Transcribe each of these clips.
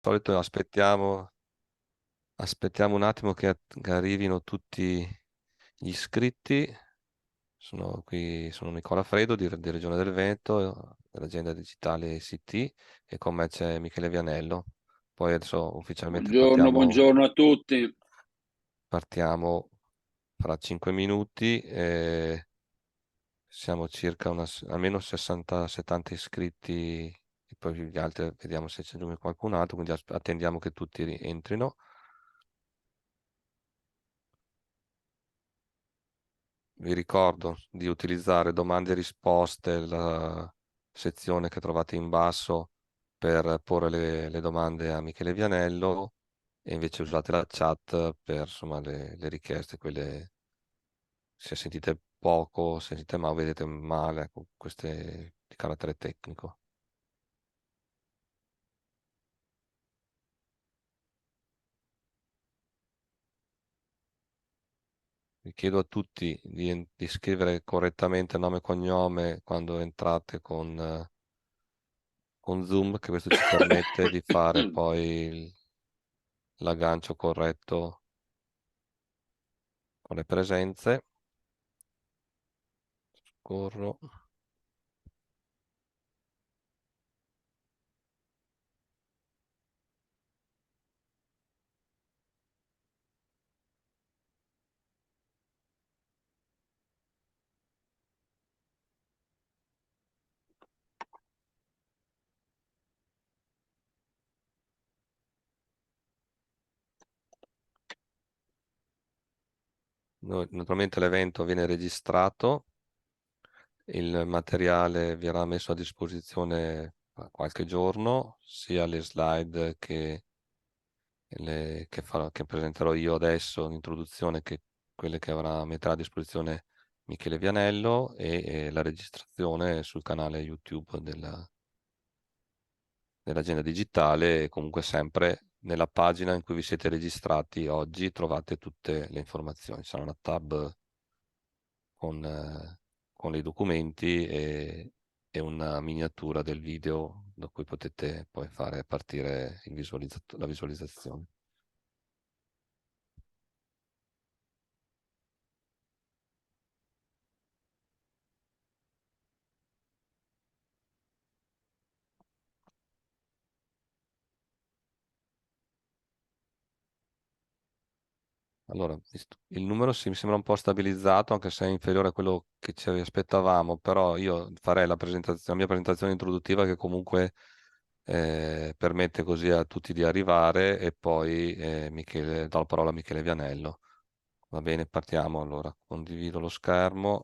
solito aspettiamo un attimo che arrivino tutti gli iscritti. Sono qui, sono Nicola Fredo di Regione del Veneto, dell'Agenda Digitale ICT, e con me c'è Michele Vianello. Poi adesso ufficialmente Buongiorno, buongiorno a tutti. partiamo fra 5 minuti. Siamo circa almeno 60-70 iscritti, e poi gli altri vediamo se c'è aggiunge qualcun altro, quindi attendiamo che tutti rientrino. Vi ricordo di utilizzare domande e risposte, la sezione che trovate in basso per porre le domande a Michele Vianello, e invece usate la chat per insomma, le richieste, quelle se sentite poco, se sentite male, vedete male, ecco, queste di carattere tecnico. Vi chiedo a tutti di scrivere correttamente nome e cognome quando entrate con Zoom, che questo ci permette di fare poi l'aggancio corretto con le presenze. Scorro. Naturalmente l'evento viene registrato, il materiale verrà messo a disposizione tra qualche giorno, sia le slide che presenterò io adesso in introduzione, che quelle che metterà a disposizione Michele Vianello, e la registrazione sul canale YouTube dell'agenda digitale. E comunque sempre nella pagina in cui vi siete registrati oggi trovate tutte le informazioni. Sarà una tab con, eh, con i documenti e una miniatura del video da cui potete poi fare partire la visualizzazione. Allora, il numero mi sembra un po' stabilizzato, anche se è inferiore a quello che ci aspettavamo, però io farei la mia presentazione introduttiva, che comunque permette così a tutti di arrivare, e poi do la parola a Michele Vianello. Va bene, partiamo allora. Condivido lo schermo.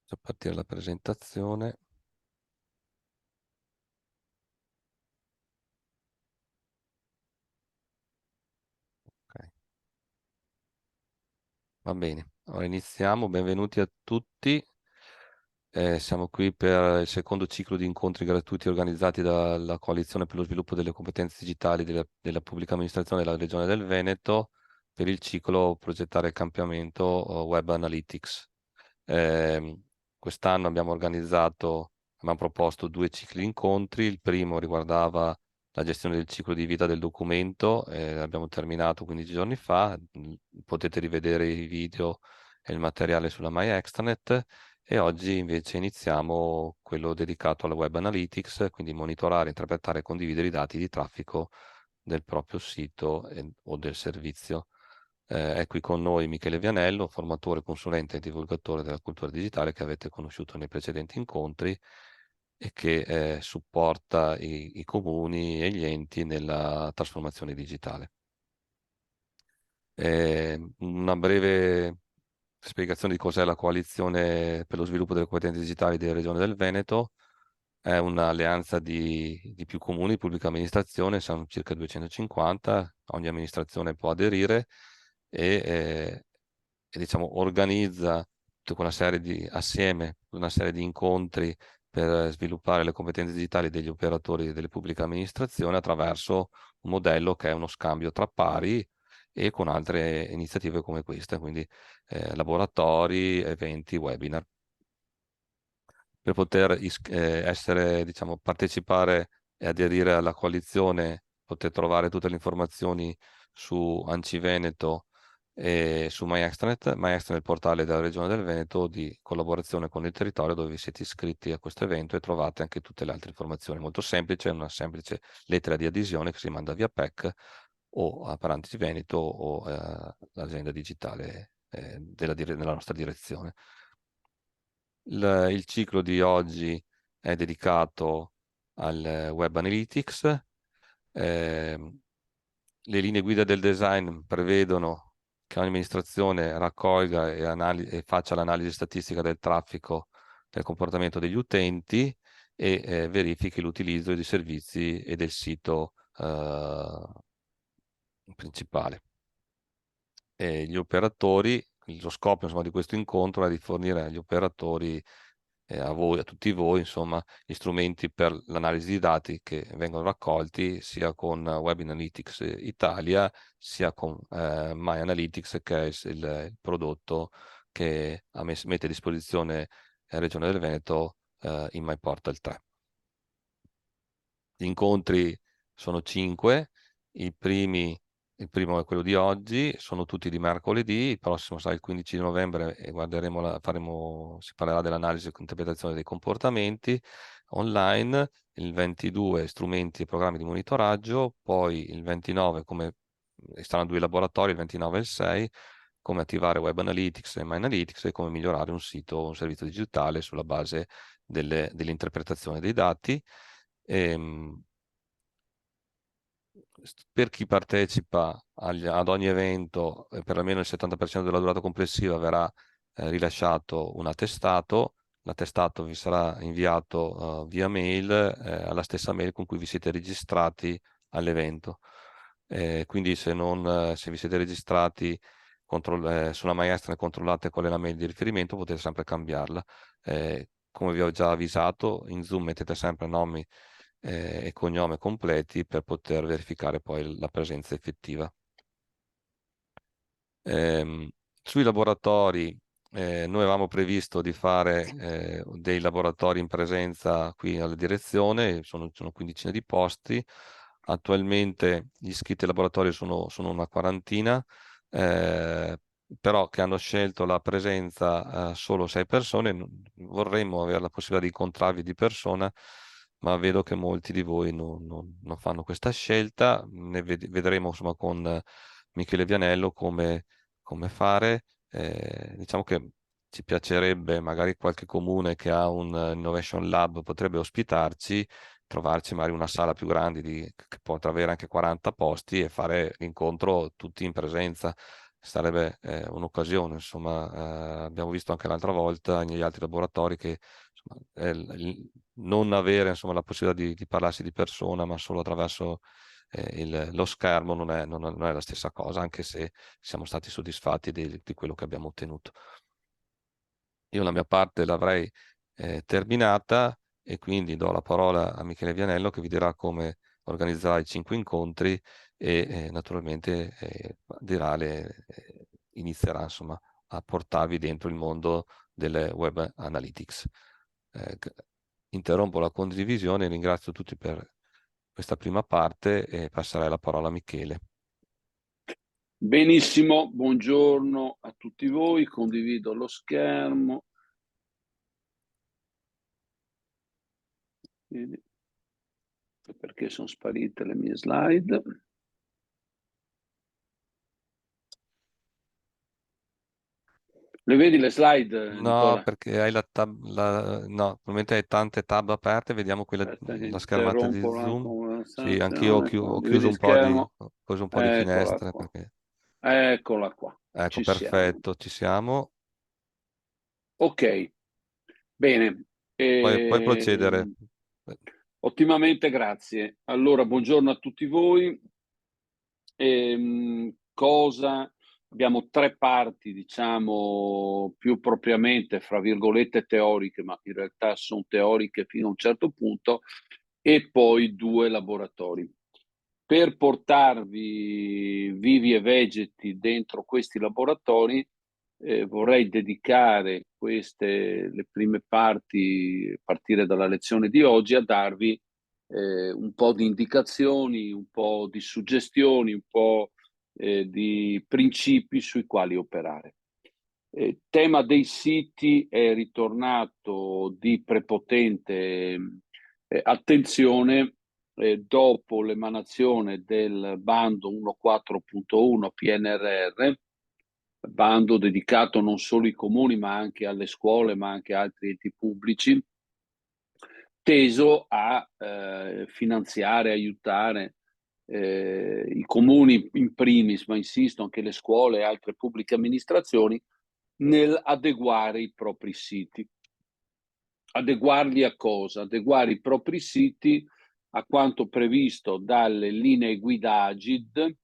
Faccio partire la presentazione. Ok. Va bene, allora iniziamo. Benvenuti a tutti. Siamo qui per il secondo ciclo di incontri gratuiti organizzati dalla Coalizione per lo sviluppo delle competenze digitali della pubblica amministrazione della Regione del Veneto, per il ciclo Progettare il cambiamento Web Analytics. Ehm, Quest'anno abbiamo proposto due cicli di incontri. Il primo riguardava la gestione del ciclo di vita del documento, l'abbiamo terminato 15 giorni fa. Potete rivedere i video e il materiale sulla MyExtranet. E oggi invece iniziamo quello dedicato alla Web Analytics, quindi monitorare, interpretare e condividere i dati di traffico del proprio sito o del servizio. È qui con noi Michele Vianello, formatore, consulente e divulgatore della cultura digitale, che avete conosciuto nei precedenti incontri, e che supporta i comuni e gli enti nella trasformazione digitale. Una breve spiegazione di cos'è la Coalizione per lo sviluppo delle competenze digitali della Regione del Veneto. È un'alleanza di più comuni di pubblica amministrazione, sono circa 250, ogni amministrazione può aderire, e diciamo organizza tutta una serie assieme una serie di incontri per sviluppare le competenze digitali degli operatori delle pubbliche amministrazioni attraverso un modello che è uno scambio tra pari e con altre iniziative come questa, quindi laboratori, eventi, webinar. Per poter essere, diciamo, partecipare e aderire alla coalizione, potete trovare tutte le informazioni su ANCI Veneto e su MyExtranet. MyExtranet è il portale della Regione del Veneto di collaborazione con il territorio dove vi siete iscritti a questo evento e trovate anche tutte le altre informazioni. Molto semplice, una semplice lettera di adesione che si manda via PEC o a Paranti Veneto o l'agenda digitale della nostra direzione. Il ciclo di oggi è dedicato al Web Analytics. Le linee guida del design prevedono che ogni amministrazione raccolga e faccia l'analisi statistica del traffico, del comportamento degli utenti e verifichi l'utilizzo dei servizi e del sito principale. Gli operatori, lo scopo insomma, di questo incontro è di fornire agli operatori, a voi, a tutti voi, insomma, gli strumenti per l'analisi di dati che vengono raccolti sia con Web Analytics Italia, sia con My Analytics, che è il prodotto che mette a disposizione la Regione del Veneto in My Portal 3. Gli incontri sono 5, il primo è quello di oggi, sono tutti di mercoledì, il prossimo sarà il 15 di novembre e si parlerà dell'analisi e interpretazione dei comportamenti online, il 22 strumenti e programmi di monitoraggio, poi il 29 saranno 2 laboratori, il 29 e il 6, come attivare Web Analytics e My Analytics e come migliorare un sito o un servizio digitale sulla base dell'interpretazione dei dati. Per chi partecipa ad ogni evento, per almeno il 70% della durata complessiva verrà rilasciato un attestato. L'attestato vi sarà inviato via mail alla stessa mail con cui vi siete registrati all'evento. Quindi se vi siete registrati sulla maestra e controllate qual è la mail di riferimento, potete sempre cambiarla. Come vi ho già avvisato, in Zoom mettete sempre nomi e cognome completi per poter verificare poi la presenza effettiva. Sui laboratori, noi avevamo previsto di fare dei laboratori in presenza qui alla direzione, sono quindicina di posti. Attualmente gli iscritti ai laboratori sono una quarantina, però che hanno scelto la presenza solo 6 persone. Vorremmo avere la possibilità di incontrarvi di persona, ma vedo che molti di voi non fanno questa scelta. Ne vedremo insomma con Michele Vianello come fare. Diciamo che ci piacerebbe magari qualche comune che ha un Innovation Lab potrebbe ospitarci, trovarci magari una sala più grande che potrà avere anche 40 posti e fare l'incontro tutti in presenza. Sarebbe un'occasione, insomma, abbiamo visto anche l'altra volta negli altri laboratori che insomma, non avere insomma, la possibilità di parlarsi di persona, ma solo attraverso lo schermo non è la stessa cosa, anche se siamo stati soddisfatti di quello che abbiamo ottenuto. Io la mia parte l'avrei terminata e quindi do la parola a Michele Vianello che vi dirà come organizzerà i 5 incontri e naturalmente inizierà insomma, a portarvi dentro il mondo delle web analytics. Interrompo la condivisione, ringrazio tutti per questa prima parte e passerei la parola a Michele. Benissimo, buongiorno a tutti voi, condivido lo schermo. Perché sono sparite le mie slide? Le vedi le slide, No, Nicola? perché hai no, probabilmente hai tante tab aperte, vediamo Aspetta che la schermata di interrompo la Zoom. Sì, anch'io conversazione, ho chiuso condividi ho schermo. chiuso un po' di Eccola finestre qua, perché... eccola qua, Ecco, ci siamo. perfetto, ci siamo. Ok, bene. Puoi procedere. Ottimamente, grazie. Allora, buongiorno a tutti voi. Cosa Abbiamo tre parti, diciamo, più propriamente, fra virgolette, teoriche, ma in realtà sono teoriche fino a un certo punto, e poi due laboratori. Per portarvi vivi e vegeti dentro questi laboratori, vorrei dedicare le prime parti, a partire dalla lezione di oggi, a darvi un po' di indicazioni, un po' di suggestioni, un po' di principi sui quali operare. Tema dei siti è ritornato di prepotente attenzione dopo l'emanazione del bando 1.4.1 PNRR, bando dedicato non solo ai comuni ma anche alle scuole, ma anche a altri enti pubblici, teso a finanziare, aiutare i comuni in primis, ma insisto anche le scuole e altre pubbliche amministrazioni, nel adeguare i propri siti. Adeguarli a cosa? Adeguare i propri siti a quanto previsto dalle linee guida Agid,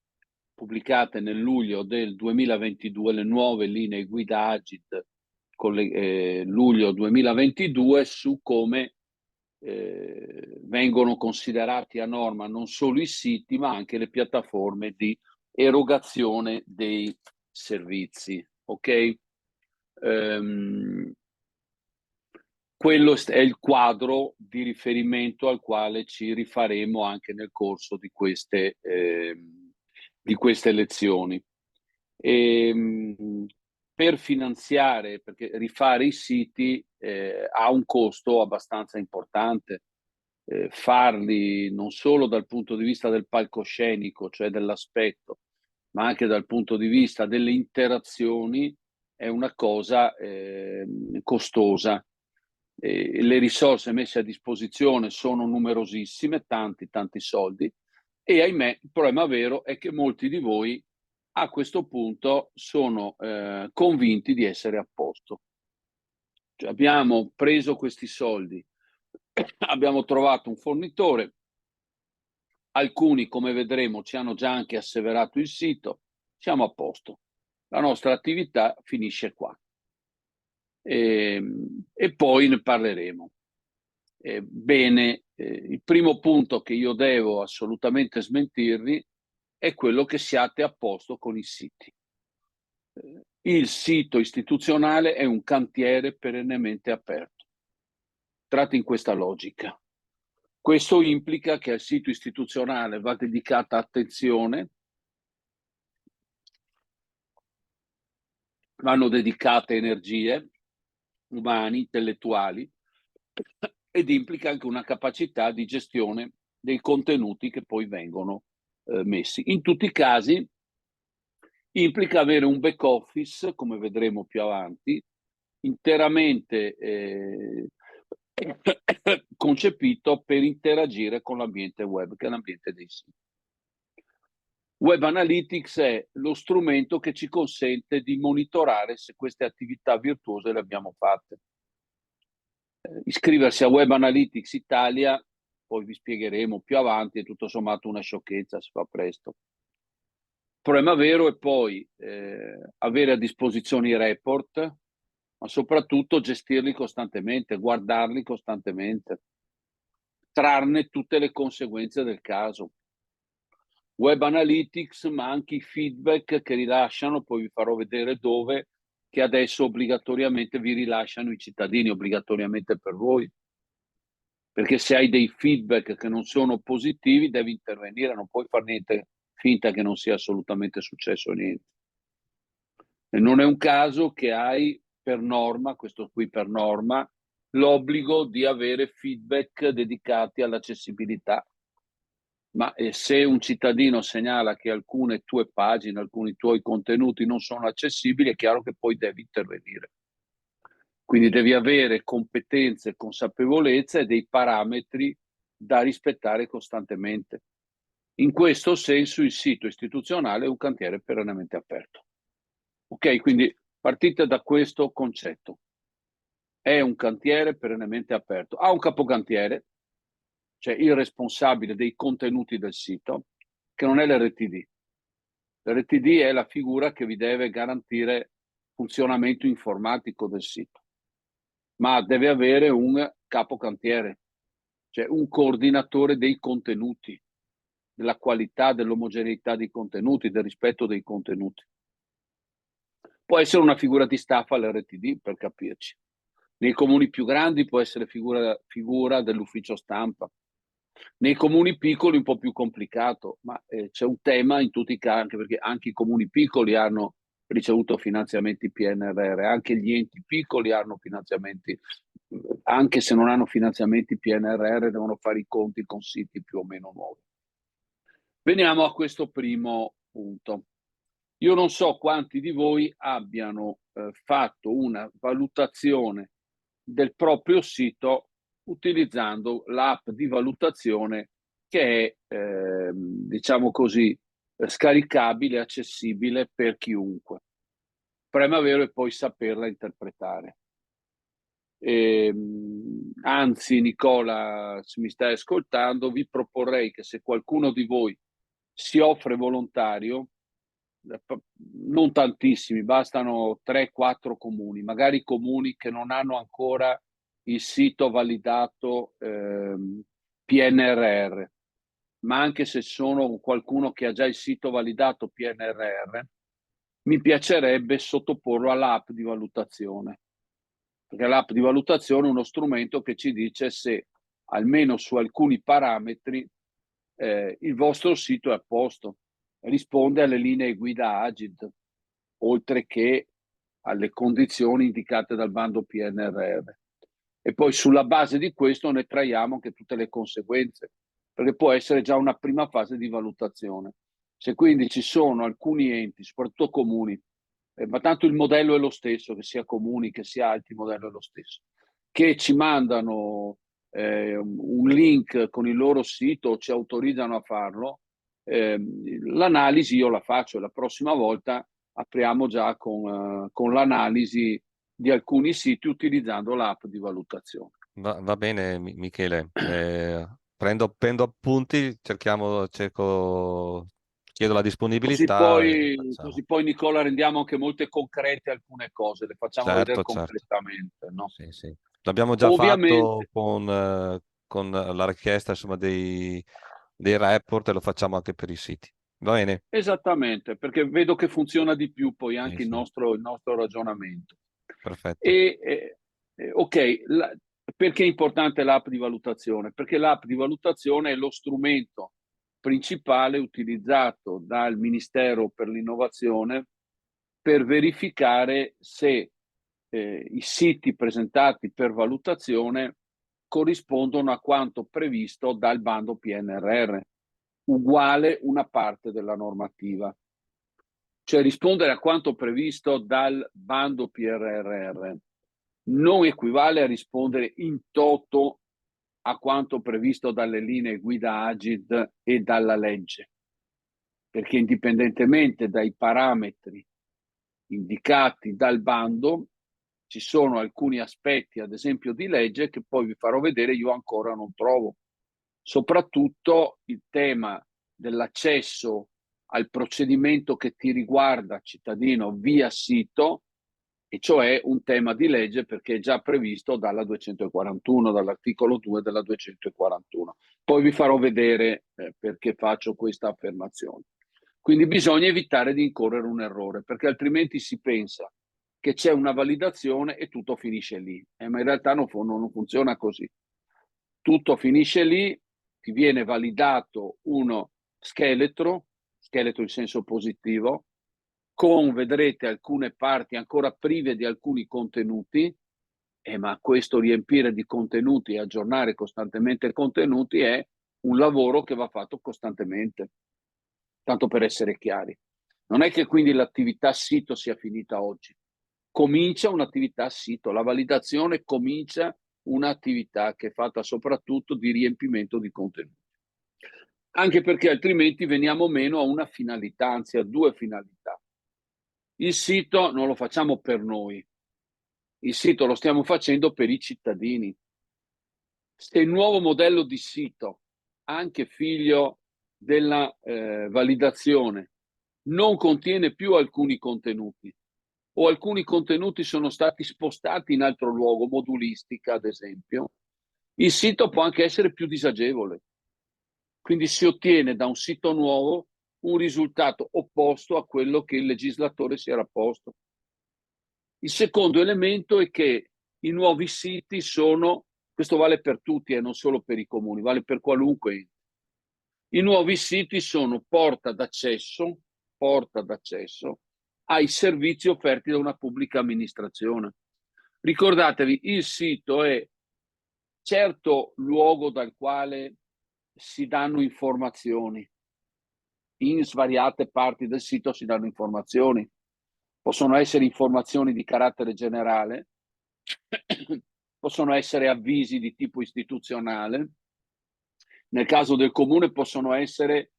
pubblicate nel luglio del 2022, le nuove linee guida Agid con luglio 2022, su come vengono considerati a norma non solo i siti, ma anche le piattaforme di erogazione dei servizi. Ok? Quello è il quadro di riferimento al quale ci rifaremo anche nel corso di queste lezioni. Per finanziare, perché rifare i siti ha un costo abbastanza importante, farli non solo dal punto di vista del palcoscenico, cioè dell'aspetto, ma anche dal punto di vista delle interazioni, è una cosa costosa. Le risorse messe a disposizione sono numerosissime, tanti soldi, e ahimè il problema vero è che molti di voi a questo punto sono convinti di essere a posto. Cioè, abbiamo preso questi soldi, abbiamo trovato un fornitore, alcuni, come vedremo, ci hanno già anche asseverato il sito, siamo a posto. La nostra attività finisce qua. E poi ne parleremo. Bene, il primo punto che io devo assolutamente smentirvi è quello che siate a posto con i siti. Il sito istituzionale è un cantiere perennemente aperto. Tratti in questa logica. Questo implica che al sito istituzionale va dedicata attenzione, vanno dedicate energie umane, intellettuali, ed implica anche una capacità di gestione dei contenuti che poi vengono messi. In tutti i casi implica avere un back office, come vedremo più avanti, interamente concepito per interagire con l'ambiente web, che è l'ambiente dei siti. Web Analytics è lo strumento che ci consente di monitorare se queste attività virtuose le abbiamo fatte. Iscriversi a Web Analytics Italia, poi vi spiegheremo più avanti, è tutto sommato una sciocchezza, si fa presto. Il problema vero è poi avere a disposizione i report, ma soprattutto gestirli costantemente, guardarli costantemente, trarne tutte le conseguenze del caso. Web Analytics, ma anche i feedback che rilasciano, poi vi farò vedere dove, che adesso obbligatoriamente vi rilasciano i cittadini, obbligatoriamente per voi. Perché se hai dei feedback che non sono positivi, devi intervenire, non puoi fare niente, finta che non sia assolutamente successo niente. E non è un caso che hai per norma, questo qui per norma, l'obbligo di avere feedback dedicati all'accessibilità. Ma se un cittadino segnala che alcune tue pagine, alcuni tuoi contenuti non sono accessibili, è chiaro che poi devi intervenire. Quindi devi avere competenze, consapevolezza e dei parametri da rispettare costantemente. In questo senso il sito istituzionale è un cantiere perennemente aperto. Ok, quindi partite da questo concetto. È un cantiere perennemente aperto. Ha un capocantiere, cioè il responsabile dei contenuti del sito, che non è l'RTD. L'RTD è la figura che vi deve garantire funzionamento informatico del sito, ma deve avere un capocantiere, cioè un coordinatore dei contenuti, della qualità, dell'omogeneità dei contenuti, del rispetto dei contenuti. Può essere una figura di staff all'RTD, per capirci. Nei comuni più grandi può essere figura dell'ufficio stampa. Nei comuni piccoli un po' più complicato, ma c'è un tema in tutti i casi, anche perché anche i comuni piccoli hanno ricevuto finanziamenti PNRR, anche gli enti piccoli hanno finanziamenti, anche se non hanno finanziamenti PNRR, devono fare i conti con siti più o meno nuovi. Veniamo a questo primo punto. Io non so quanti di voi abbiano fatto una valutazione del proprio sito utilizzando l'app di valutazione che è, diciamo così, scaricabile, accessibile per chiunque. Prema vero è poi saperla interpretare. Anzi, Nicola, se mi stai ascoltando, vi proporrei che se qualcuno di voi si offre volontario, non tantissimi, bastano 3-4 comuni, magari comuni che non hanno ancora il sito validato PNRR, ma anche se sono qualcuno che ha già il sito validato PNRR, mi piacerebbe sottoporlo all'app di valutazione, perché l'app di valutazione è uno strumento che ci dice se almeno su alcuni parametri il vostro sito è a posto, risponde alle linee guida Agid, oltre che alle condizioni indicate dal bando PNRR. E poi sulla base di questo ne traiamo anche tutte le conseguenze, perché può essere già una prima fase di valutazione. Se quindi ci sono alcuni enti, soprattutto comuni, ma tanto il modello è lo stesso, che sia comuni, che sia altri, il modello è lo stesso, che ci mandano un link con il loro sito, ci autorizzano a farlo, l'analisi io la faccio e la prossima volta apriamo già con l'analisi di alcuni siti utilizzando l'app di valutazione. Va bene, Michele. Prendo appunti, chiedo la disponibilità e facciamo. Così poi, Nicola, rendiamo anche molte concrete alcune cose, le facciamo vedere Certo, certo. concretamente, no? Sì, sì. L'abbiamo già fatto Ovviamente, con la richiesta, insomma, dei report e lo facciamo anche per i siti. Va bene? esattamente, perché vedo che funziona di più poi Sì, anche sì. il nostro ragionamento. Perfetto. Ok, perché è importante l'app di valutazione? Perché l'app di valutazione è lo strumento principale utilizzato dal Ministero per l'innovazione per verificare se i siti presentati per valutazione corrispondono a quanto previsto dal bando PNRR, uguale una parte della normativa. Cioè rispondere a quanto previsto dal bando PNRR non equivale a rispondere in toto a quanto previsto dalle linee guida Agid e dalla legge, perché indipendentemente dai parametri indicati dal bando, ci sono alcuni aspetti, ad esempio di legge, che poi vi farò vedere io ancora non trovo. Soprattutto il tema dell'accesso al procedimento che ti riguarda, cittadino, via sito, e cioè un tema di legge perché è già previsto dalla 241, dall'articolo 2 della 241. Poi vi farò vedere perché faccio questa affermazione. Quindi bisogna evitare di incorrere un errore, perché altrimenti si pensa che c'è una validazione e tutto finisce lì. Ma in realtà non funziona così. Tutto finisce lì, ti viene validato uno scheletro in senso positivo, con, vedrete, alcune parti ancora prive di alcuni contenuti, ma questo riempire di contenuti e aggiornare costantemente i contenuti è un lavoro che va fatto costantemente, tanto per essere chiari. Non è che quindi l'attività sito sia finita oggi. Comincia un'attività sito, la validazione comincia un'attività che è fatta soprattutto di riempimento di contenuti. Anche perché altrimenti veniamo meno a una finalità, anzi a due finalità. Il sito non lo facciamo per noi, il sito lo stiamo facendo per i cittadini. Se il nuovo modello di sito, anche figlio della validazione, non contiene più alcuni contenuti o alcuni contenuti sono stati spostati in altro luogo, modulistica ad esempio, il sito può anche essere più disagevole. Quindi si ottiene da un sito nuovo un risultato opposto a quello che il legislatore si era posto. Il secondo elemento è che i nuovi siti sono, questo vale per tutti e non solo per i comuni, vale per qualunque ente. I nuovi siti sono porta d'accesso ai servizi offerti da una pubblica amministrazione. Ricordatevi, il sito è certo luogo dal quale si danno informazioni. In svariate parti del sito si danno informazioni. Possono essere informazioni di carattere generale, possono essere avvisi di tipo istituzionale. Nel caso del comune possono essere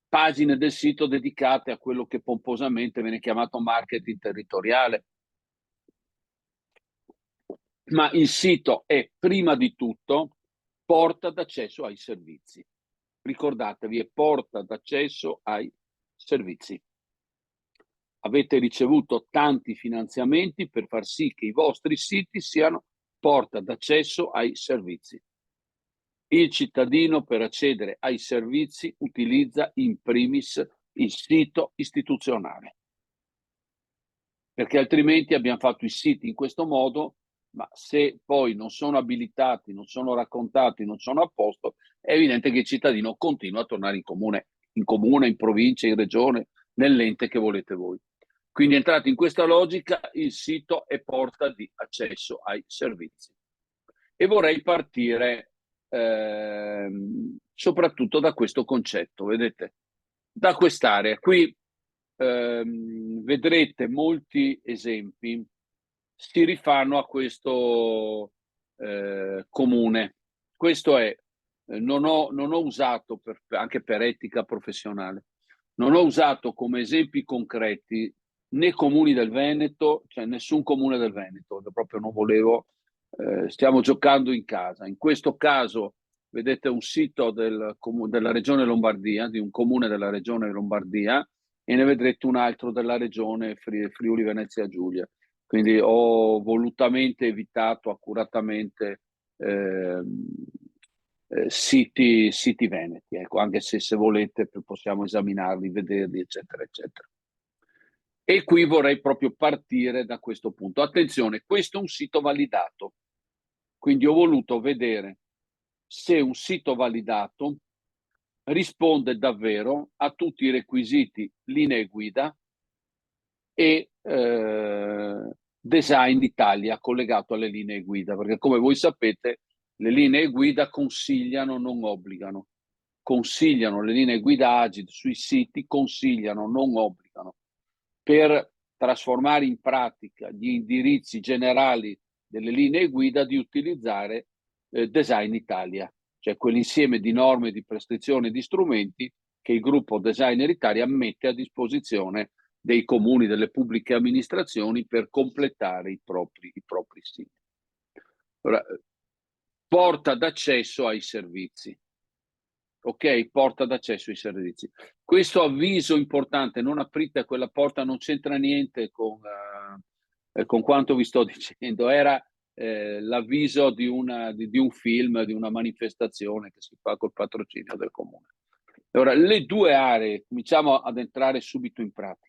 pagine del sito dedicate a quello che pomposamente viene chiamato marketing territoriale. Ma il sito è prima di tutto porta d'accesso ai servizi. Ricordatevi, è porta d'accesso ai servizi. Avete ricevuto tanti finanziamenti per far sì che i vostri siti siano porta d'accesso ai servizi. Il cittadino per accedere ai servizi utilizza in primis il sito istituzionale, perché altrimenti abbiamo fatto i siti in questo modo, ma se poi non sono abilitati, non sono raccontati, non sono a posto, è evidente che il cittadino continua a tornare in comune, in provincia, in regione, nell'ente che volete voi. Quindi entrate in questa logica, il sito è porta di accesso ai servizi. E vorrei partire soprattutto da questo concetto, vedete, da quest'area. Qui vedrete molti esempi si rifanno a questo comune. Questo è, non ho usato, anche per etica professionale, non ho usato come esempi concreti né comuni del Veneto, cioè nessun comune del Veneto, proprio non volevo, stiamo giocando in casa. In questo caso vedete un sito della regione Lombardia, di un comune della regione Lombardia, e ne vedrete un altro della regione Friuli Venezia Giulia. Quindi ho volutamente evitato accuratamente siti veneti, ecco, anche se volete possiamo esaminarli, vederli, eccetera, eccetera. E qui vorrei proprio partire da questo punto. Attenzione, questo è un sito validato, quindi ho voluto vedere se un sito validato risponde davvero a tutti i requisiti linee guida e Design Italia collegato alle linee guida, perché come voi sapete le linee guida consigliano, non obbligano. Consigliano le linee guida agili sui siti, consigliano, non obbligano. Per trasformare in pratica gli indirizzi generali delle linee guida di utilizzare Design Italia, cioè quell'insieme di norme, di prescrizioni e di strumenti che il gruppo Designer Italia mette a disposizione dei comuni, delle pubbliche amministrazioni per completare i propri siti. Allora, porta d'accesso ai servizi. Ok, porta d'accesso ai servizi. Questo avviso importante, non aprite quella porta, non c'entra niente con quanto vi sto dicendo, era l'avviso di un film, di una manifestazione che si fa col patrocinio del comune. Ora, le due aree, cominciamo ad entrare subito in pratica.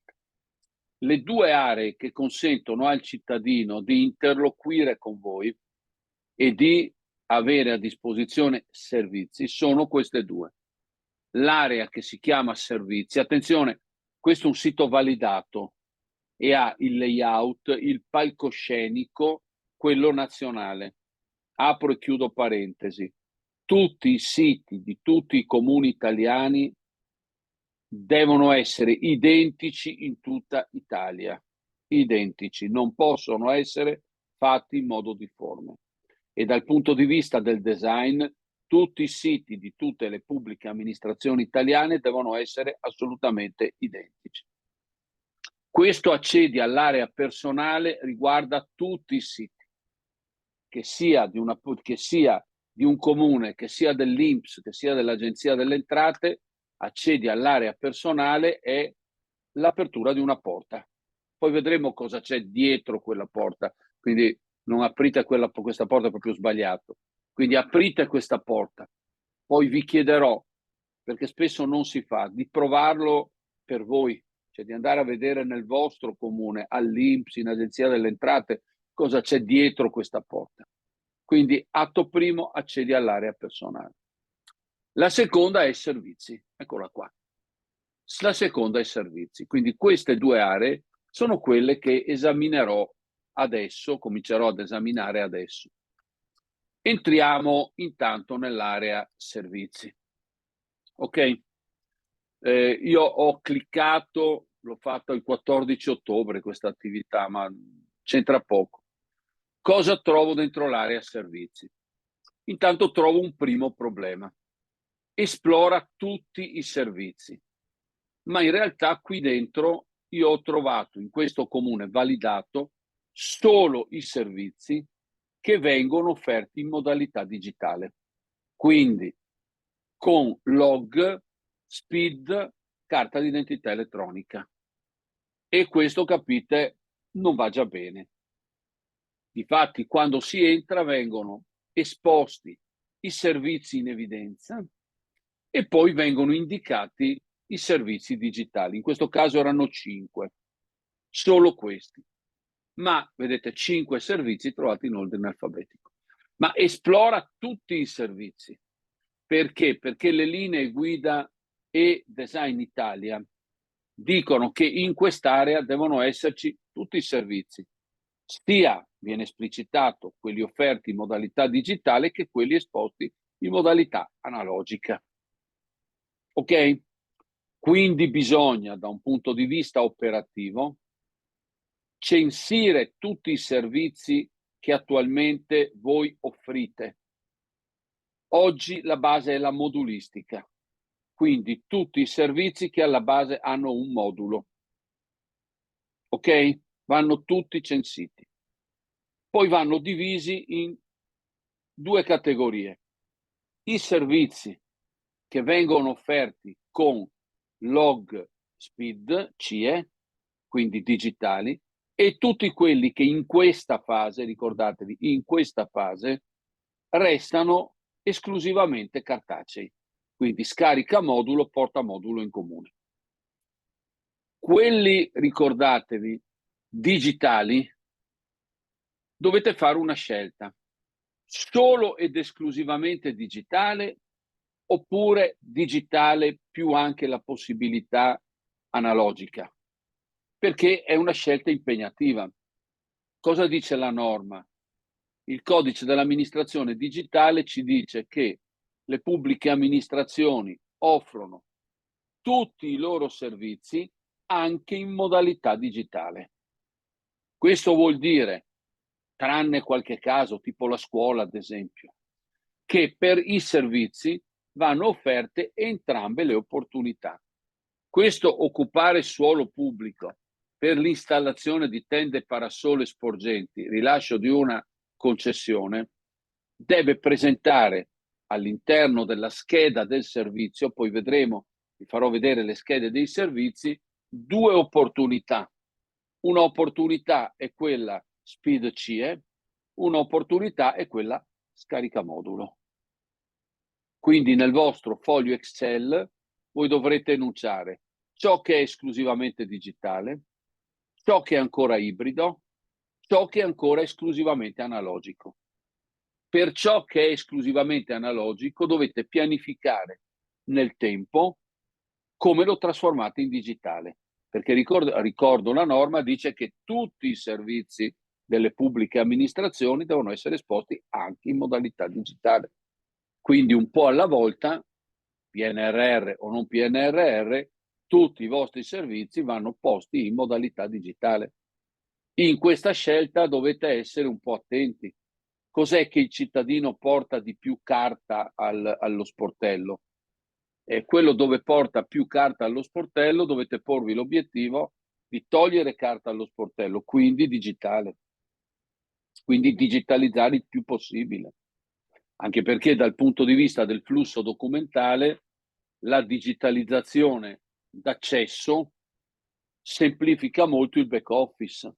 Le due aree che consentono al cittadino di interloquire con voi e di avere a disposizione servizi sono queste due. L'area che si chiama servizi, attenzione, questo è un sito validato e ha il layout, il palcoscenico, quello nazionale. Apro e chiudo parentesi. Tutti i siti di tutti i comuni italiani devono essere identici in tutta Italia. Identici, non possono essere fatti in modo difforme. E dal punto di vista del design, tutti i siti di tutte le pubbliche amministrazioni italiane devono essere assolutamente identici. Questo accedi all'area personale riguarda tutti i siti, che sia di un comune, che sia dell'INPS, che sia dell'Agenzia delle Entrate, accedi all'area personale è l'apertura di una porta. Poi vedremo cosa c'è dietro quella porta, quindi non aprite questa porta, è proprio sbagliato. Quindi aprite questa porta. Poi vi chiederò, perché spesso non si fa, di provarlo per voi, cioè di andare a vedere nel vostro comune, all'INPS, in Agenzia delle Entrate, cosa c'è dietro questa porta. Quindi atto primo, accedi all'area personale. La seconda è servizi, eccola qua. La seconda è servizi. Quindi queste due aree sono quelle che esaminerò adesso, comincerò ad esaminare adesso. Entriamo intanto nell'area servizi. Ok? Io ho cliccato, l'ho fatto il 14 ottobre questa attività, ma c'entra poco. Cosa trovo dentro l'area servizi? Intanto trovo un primo problema. Esplora tutti i servizi. Ma in realtà qui dentro io ho trovato in questo comune validato solo i servizi che vengono offerti in modalità digitale. Quindi con log, SPID, carta d'identità elettronica. E questo, capite, non va già bene. Difatti, quando si entra vengono esposti i servizi in evidenza e poi vengono indicati i servizi digitali. In questo caso erano 5, solo questi. Ma vedete, 5 servizi trovati in ordine alfabetico. Ma esplora tutti i servizi. Perché? Perché le linee guida e Design Italia dicono che in quest'area devono esserci tutti i servizi. Sia viene esplicitato quelli offerti in modalità digitale che quelli esposti in modalità analogica. Ok? Quindi bisogna, da un punto di vista operativo, censire tutti i servizi che attualmente voi offrite. Oggi la base è la modulistica, quindi tutti i servizi che alla base hanno un modulo. Ok? Vanno tutti censiti. Poi vanno divisi in 2 categorie. I servizi che vengono offerti con log SPID, CIE, quindi digitali, e tutti quelli che in questa fase, ricordatevi, in questa fase, restano esclusivamente cartacei. Quindi scarica modulo, porta modulo in comune. Quelli, ricordatevi, digitali, dovete fare una scelta. Solo ed esclusivamente digitale oppure digitale più anche la possibilità analogica, perché è una scelta impegnativa. Cosa dice la norma? Il codice dell'amministrazione digitale ci dice che le pubbliche amministrazioni offrono tutti i loro servizi anche in modalità digitale. Questo vuol dire, tranne qualche caso, tipo la scuola ad esempio, che per i servizi vanno offerte entrambe le opportunità. Questo occupare suolo pubblico per l'installazione di tende parasole sporgenti, rilascio di una concessione, deve presentare all'interno della scheda del servizio, poi vedremo, vi farò vedere le schede dei servizi, 2 opportunità. Un'opportunità è quella SPID CIE, un'opportunità è quella scarica modulo. Quindi nel vostro foglio Excel voi dovrete enunciare ciò che è esclusivamente digitale, ciò che è ancora ibrido, ciò che è ancora esclusivamente analogico. Per ciò che è esclusivamente analogico dovete pianificare nel tempo come lo trasformate in digitale. Perché ricordo la norma dice che tutti i servizi delle pubbliche amministrazioni devono essere esposti anche in modalità digitale. Quindi un po' alla volta, PNRR o non PNRR, tutti i vostri servizi vanno posti in modalità digitale. In questa scelta dovete essere un po' attenti. Cos'è che il cittadino porta di più carta allo sportello? Quello dove porta più carta allo sportello dovete porvi l'obiettivo di togliere carta allo sportello, quindi digitale. Quindi digitalizzare il più possibile. Anche perché dal punto di vista del flusso documentale la digitalizzazione d'accesso semplifica molto il back office,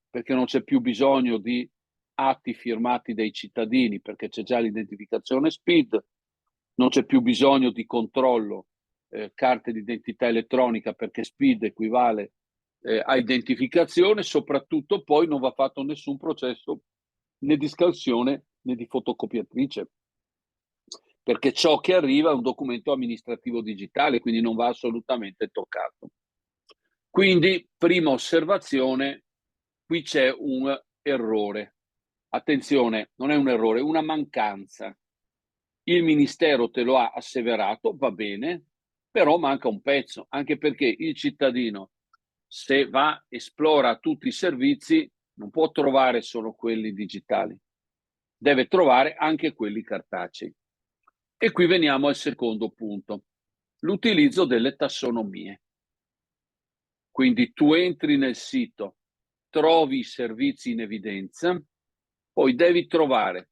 perché non c'è più bisogno di atti firmati dai cittadini, perché c'è già l'identificazione SPID, non c'è più bisogno di controllo carte d'identità elettronica, perché SPID equivale a identificazione. Soprattutto poi non va fatto nessun processo né di scansione né di fotocopiatrice, perché ciò che arriva è un documento amministrativo digitale, quindi non va assolutamente toccato. Quindi, prima osservazione, qui c'è un errore. Attenzione, non è un errore, è una mancanza. Il Ministero te lo ha asseverato, va bene, però manca un pezzo, anche perché il cittadino, se va, esplora tutti i servizi, non può trovare solo quelli digitali, deve trovare anche quelli cartacei. E qui veniamo al secondo punto, l'utilizzo delle tassonomie. Quindi tu entri nel sito, trovi i servizi in evidenza, poi devi trovare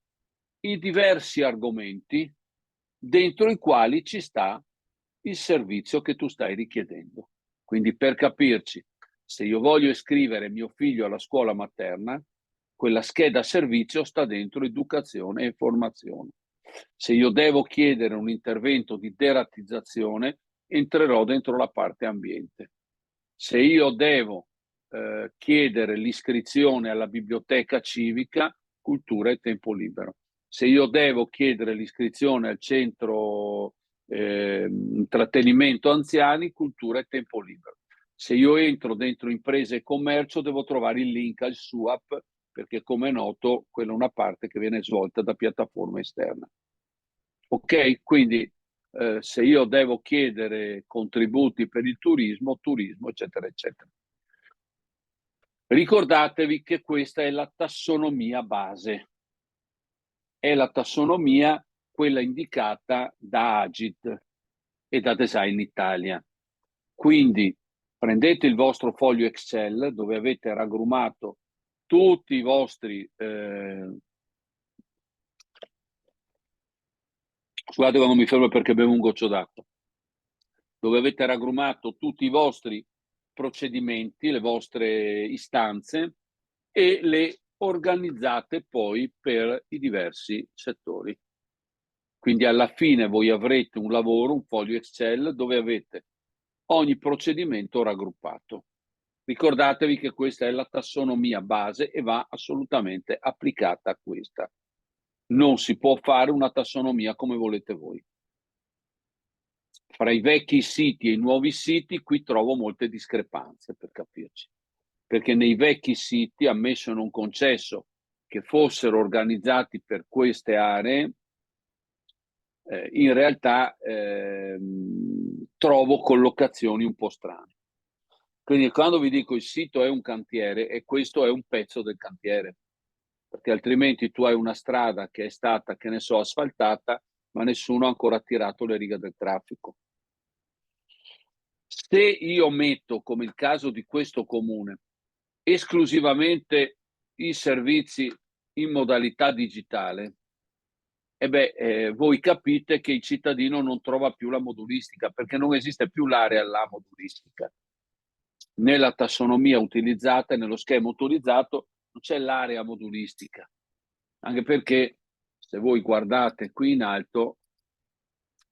i diversi argomenti dentro i quali ci sta il servizio che tu stai richiedendo. Quindi, per capirci, se io voglio iscrivere mio figlio alla scuola materna, quella scheda servizio sta dentro educazione e formazione. Se io devo chiedere un intervento di derattizzazione, entrerò dentro la parte ambiente. Se io devo chiedere l'iscrizione alla biblioteca civica, cultura e tempo libero. Se io devo chiedere l'iscrizione al centro intrattenimento anziani, cultura e tempo libero. Se io entro dentro imprese e commercio, devo trovare il link al SUAP, perché come è noto, quella è una parte che viene svolta da piattaforma esterna. Ok? Quindi se io devo chiedere contributi per il turismo, eccetera, eccetera. Ricordatevi che questa è la tassonomia base, è la tassonomia quella indicata da Agid e da Design Italia. Quindi prendete il vostro foglio Excel dove avete raggrumato tutti i vostri scusate quando mi fermo perché bevo un goccio d'acqua, dove avete raggrumato tutti i vostri procedimenti, le vostre istanze e le organizzate poi per i diversi settori. Quindi alla fine voi avrete un lavoro, un foglio Excel dove avete ogni procedimento raggruppato. Ricordatevi che questa è la tassonomia base e va assolutamente applicata a questa. Non si può fare una tassonomia come volete voi. Fra i vecchi siti e i nuovi siti qui trovo molte discrepanze, per capirci, perché nei vecchi siti, ammesso e non concesso che fossero organizzati per queste aree, in realtà trovo collocazioni un po' strane. Quindi quando vi dico il sito è un cantiere, e questo è un pezzo del cantiere, perché altrimenti tu hai una strada che è stata, che ne so, asfaltata, ma nessuno ha ancora tirato le righe del traffico. Se io metto, come il caso di questo comune, esclusivamente i servizi in modalità digitale, voi capite che il cittadino non trova più la modulistica, perché non esiste più l'area alla modulistica. Nella tassonomia utilizzata, nello schema utilizzato, non c'è l'area modulistica, anche perché se voi guardate qui in alto,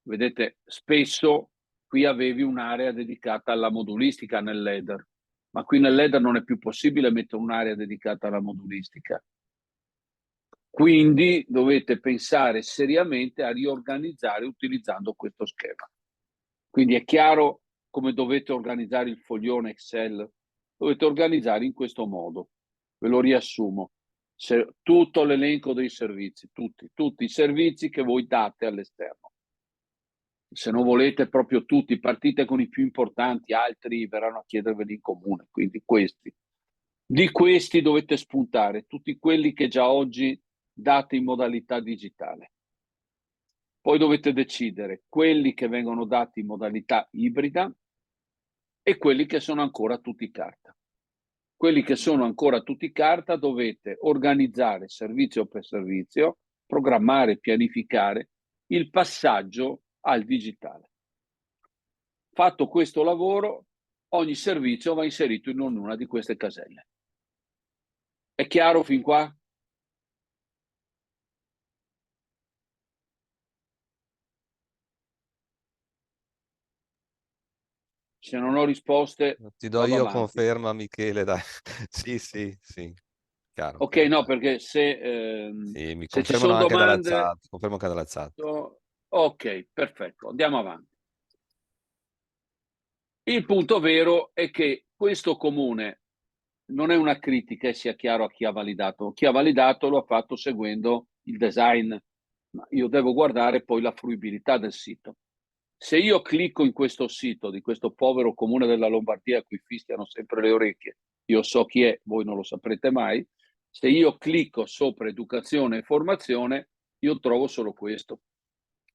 vedete, spesso qui avevi un'area dedicata alla modulistica nell'header, ma qui nell'header non è più possibile mettere un'area dedicata alla modulistica. Quindi dovete pensare seriamente a riorganizzare utilizzando questo schema. Quindi è chiaro come dovete organizzare il foglione Excel, dovete organizzare in questo modo. Ve lo riassumo. Tutto l'elenco dei servizi, tutti i servizi che voi date all'esterno. Se non volete proprio tutti, partite con i più importanti, altri verranno a chiederveli in comune, quindi questi. Di questi dovete spuntare tutti quelli che già oggi date in modalità digitale. Poi dovete decidere quelli che vengono dati in modalità ibrida e quelli che sono ancora tutti carta. Quelli che sono ancora tutti carta dovete organizzare servizio per servizio, programmare, pianificare il passaggio al digitale. Fatto questo lavoro, ogni servizio va inserito in ognuna di queste caselle. È chiaro fin qua? Se non ho risposte, Ti do vado io avanti. conferma, Michele, dai. Sì, sì, sì. Chiaro, Ok, chiaro, no, chiaro. perché Sì, mi se ci confermano sono anche dalla domande, chat. Confermo anche dalla chat. ok, perfetto, andiamo avanti. Il punto vero è che questo comune non è una critica, sia chiaro a chi ha validato. Chi ha validato lo ha fatto seguendo il design, ma io devo guardare poi la fruibilità del sito. Se io clicco in questo sito di questo povero comune della Lombardia a cui fischiano sempre le orecchie, io so chi è, voi non lo saprete mai, se io clicco sopra educazione e formazione, io trovo solo questo.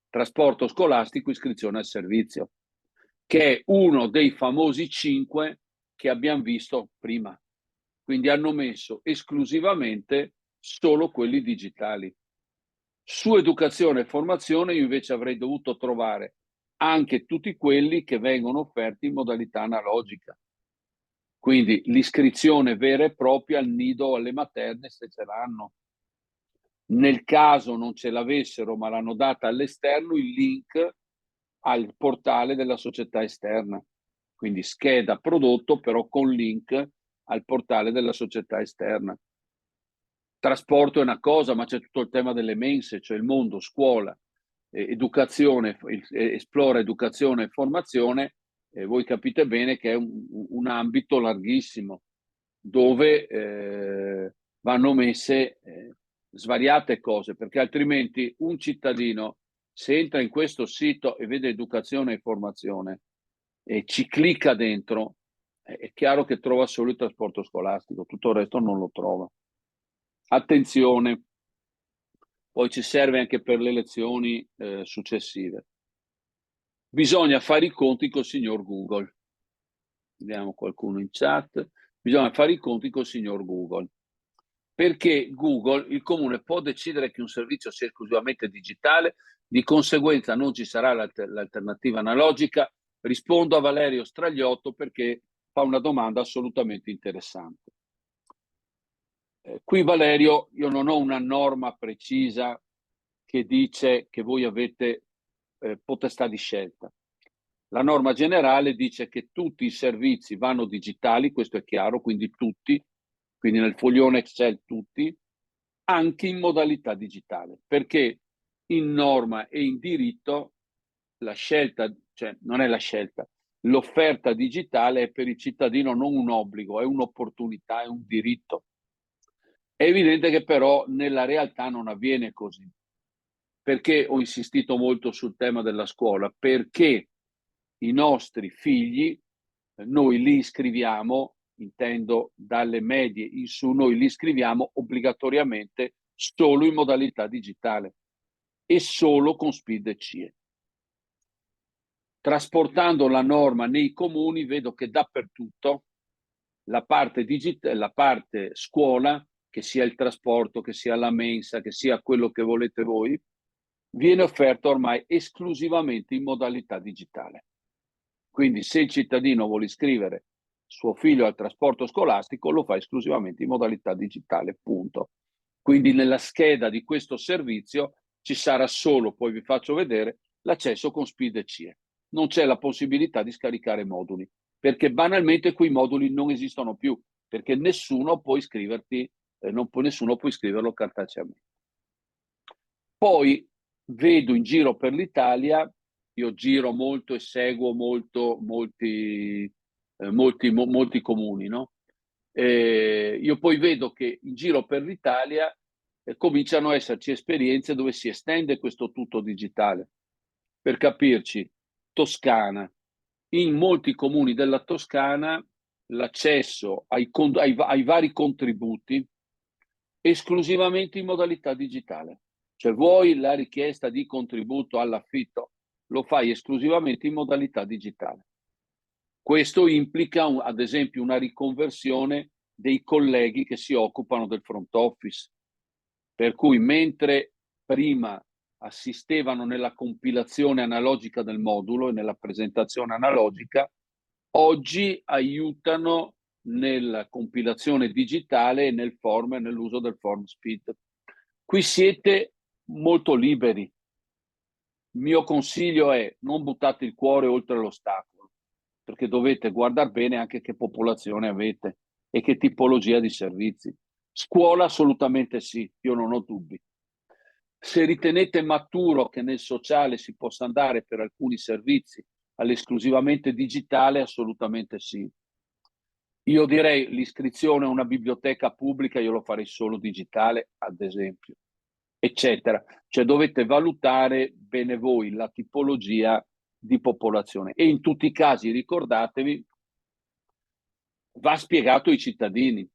Trasporto scolastico, iscrizione al servizio, che è uno dei famosi 5 che abbiamo visto prima. Quindi hanno messo esclusivamente solo quelli digitali. Su educazione e formazione io invece avrei dovuto trovare anche tutti quelli che vengono offerti in modalità analogica. Quindi l'iscrizione vera e propria al nido o alle materne se ce l'hanno. Nel caso non ce l'avessero ma l'hanno data all'esterno, il link al portale della società esterna. Quindi scheda prodotto però con link al portale della società esterna. Trasporto è una cosa, ma c'è tutto il tema delle mense, cioè il mondo, scuola, educazione, esplora educazione e formazione, voi capite bene che è un ambito larghissimo dove vanno messe svariate cose, perché altrimenti un cittadino, se entra in questo sito e vede educazione e formazione e ci clicca dentro, è chiaro che trova solo il trasporto scolastico, tutto il resto non lo trova. Attenzione, poi ci serve anche per le lezioni successive. Bisogna fare i conti col signor Google. Vediamo qualcuno in chat. Bisogna fare i conti col signor Google. Perché Google, il comune può decidere che un servizio sia esclusivamente digitale, di conseguenza non ci sarà l'alternativa analogica. Rispondo a Valerio Stragliotto perché fa una domanda assolutamente interessante. Qui Valerio, io non ho una norma precisa che dice che voi avete potestà di scelta. La norma generale dice che tutti i servizi vanno digitali, questo è chiaro, quindi tutti, quindi nel foglione Excel tutti, anche in modalità digitale, perché in norma e in diritto la scelta, cioè non è la scelta, l'offerta digitale è per il cittadino non un obbligo, è un'opportunità, è un diritto. È evidente che però nella realtà non avviene così. Perché ho insistito molto sul tema della scuola? Perché i nostri figli, noi li iscriviamo, intendo dalle medie in su, noi li iscriviamo obbligatoriamente solo in modalità digitale e solo con SPID e CIE. Trasportando la norma nei comuni vedo che dappertutto la parte scuola, che sia il trasporto, che sia la mensa, che sia quello che volete voi, viene offerta ormai esclusivamente in modalità digitale. Quindi se il cittadino vuole iscrivere suo figlio al trasporto scolastico, lo fa esclusivamente in modalità digitale, punto. Quindi nella scheda di questo servizio ci sarà solo, poi vi faccio vedere, l'accesso con SPID e CIE. Non c'è la possibilità di scaricare moduli, perché banalmente quei moduli non esistono più, perché nessuno può iscriverti, nessuno può iscriverlo cartaceamente. Poi vedo in giro per l'Italia, io giro molto e seguo molti comuni, no? Io poi vedo che in giro per l'Italia cominciano a esserci esperienze dove si estende questo tutto digitale. Per capirci, Toscana. In molti comuni della Toscana l'accesso ai vari contributi esclusivamente in modalità digitale. Cioè vuoi la richiesta di contributo all'affitto, lo fai esclusivamente in modalità digitale. Questo implica, ad esempio, una riconversione dei colleghi che si occupano del front office. Per cui mentre prima assistevano nella compilazione analogica del modulo e nella presentazione analogica, oggi aiutano nella compilazione digitale e nel form e nell'uso del form speed. Qui siete molto liberi. Il mio consiglio è: non buttate il cuore oltre l'ostacolo, perché dovete guardare bene anche che popolazione avete e che tipologia di servizi. Scuola assolutamente sì, io non ho dubbi. Se ritenete maturo che nel sociale si possa andare per alcuni servizi all'esclusivamente digitale, assolutamente sì. Io direi l'iscrizione a una biblioteca pubblica, io lo farei solo digitale, ad esempio, eccetera. Cioè dovete valutare bene voi la tipologia di popolazione e in tutti i casi ricordatevi, va spiegato ai cittadini.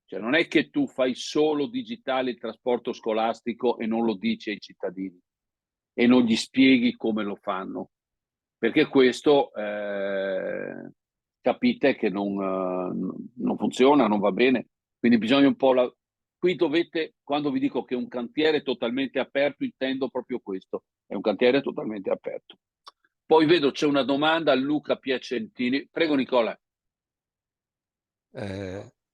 Cioè non è che tu fai solo digitale il trasporto scolastico e non lo dici ai cittadini e non gli spieghi come lo fanno, perché questo capite che non funziona, non va bene. Quindi bisogna un po'... Qui dovete, quando vi dico che un cantiere è totalmente aperto, intendo proprio questo, è un cantiere totalmente aperto. Poi vedo c'è una domanda a Luca Piacentini. Prego Nicola.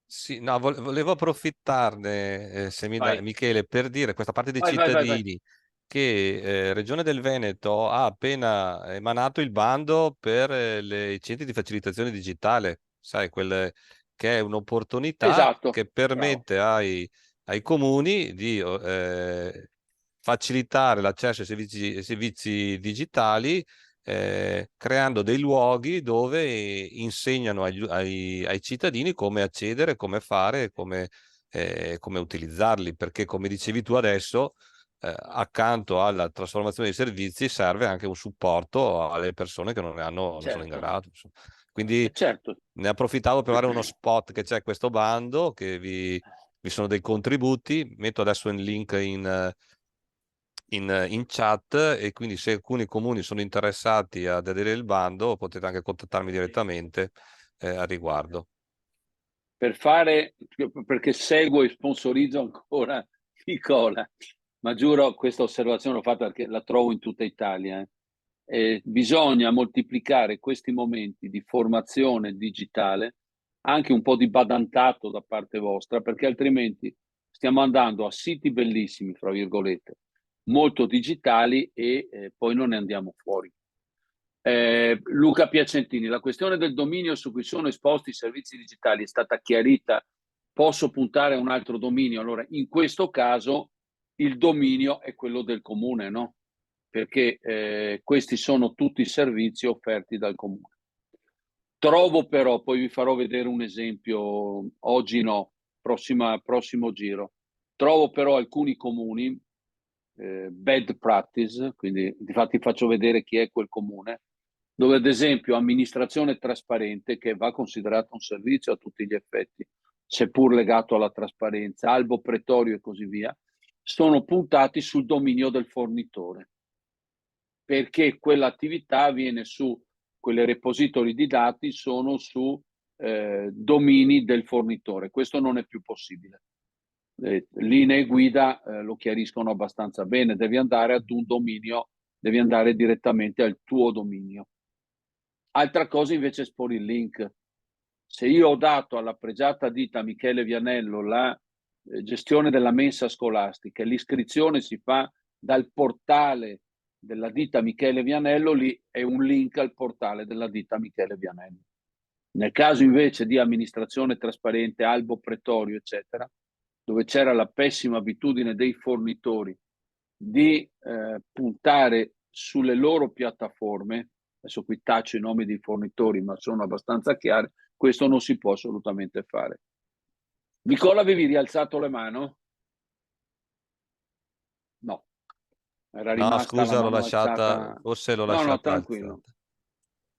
Sì, no, volevo approfittarne, se mi dai, Vai, Michele, per dire questa parte dei vai. cittadini che Regione del Veneto ha appena emanato il bando per i centri di facilitazione digitale, sai, che è un'opportunità Esatto, che bravo. permette ai comuni di facilitare l'accesso ai servizi digitali, creando dei luoghi dove insegnano ai cittadini come accedere, come fare, come utilizzarli, perché come dicevi tu adesso, accanto alla trasformazione dei servizi serve anche un supporto alle persone che non sono in Certo, grado. Insomma. Quindi certo. ne approfittavo per fare uno spot che c'è questo bando, che vi sono dei contributi, metto adesso il link in chat, e quindi se alcuni comuni sono interessati ad aderire al bando potete anche contattarmi direttamente a riguardo. Per fare, perché seguo e sponsorizzo ancora Nicola, ma giuro questa osservazione l'ho fatta perché la trovo in tutta Italia. Bisogna moltiplicare questi momenti di formazione digitale, anche un po' di badantato da parte vostra, perché altrimenti stiamo andando a siti bellissimi, fra virgolette, molto digitali e poi non ne andiamo fuori. Luca Piacentini, la questione del dominio su cui sono esposti i servizi digitali è stata chiarita. Posso puntare a un altro dominio? Allora, in questo caso il dominio è quello del comune, no? Perché questi sono tutti i servizi offerti dal comune. Trovo però, poi vi farò vedere un esempio, oggi no, prossimo giro. Trovo però alcuni comuni, bad practice, quindi infatti faccio vedere chi è quel comune, dove ad esempio amministrazione trasparente, che va considerato un servizio a tutti gli effetti, seppur legato alla trasparenza, albo pretorio e così via, sono puntati sul dominio del fornitore, perché quell'attività avviene su quelle repository di dati, sono su domini del fornitore. Questo non è più possibile. Linee guida lo chiariscono abbastanza bene, devi andare ad un dominio, devi andare direttamente al tuo dominio. Altra cosa invece è esporre il link. Se io ho dato alla pregiata ditta Michele Vianello la gestione della mensa scolastica, l'iscrizione si fa dal portale della ditta Michele Vianello, lì è un link al portale della ditta Michele Vianello. Nel caso invece di amministrazione trasparente, albo pretorio, eccetera, dove c'era la pessima abitudine dei fornitori di puntare sulle loro piattaforme, adesso qui taccio i nomi dei fornitori, ma sono abbastanza chiari, questo non si può assolutamente fare. Nicola, avevi rialzato le mano? No, era No, rimasta la scusa, l'ho mano lasciata, alzata. forse l'ho No, lasciata tranquillo. alzata.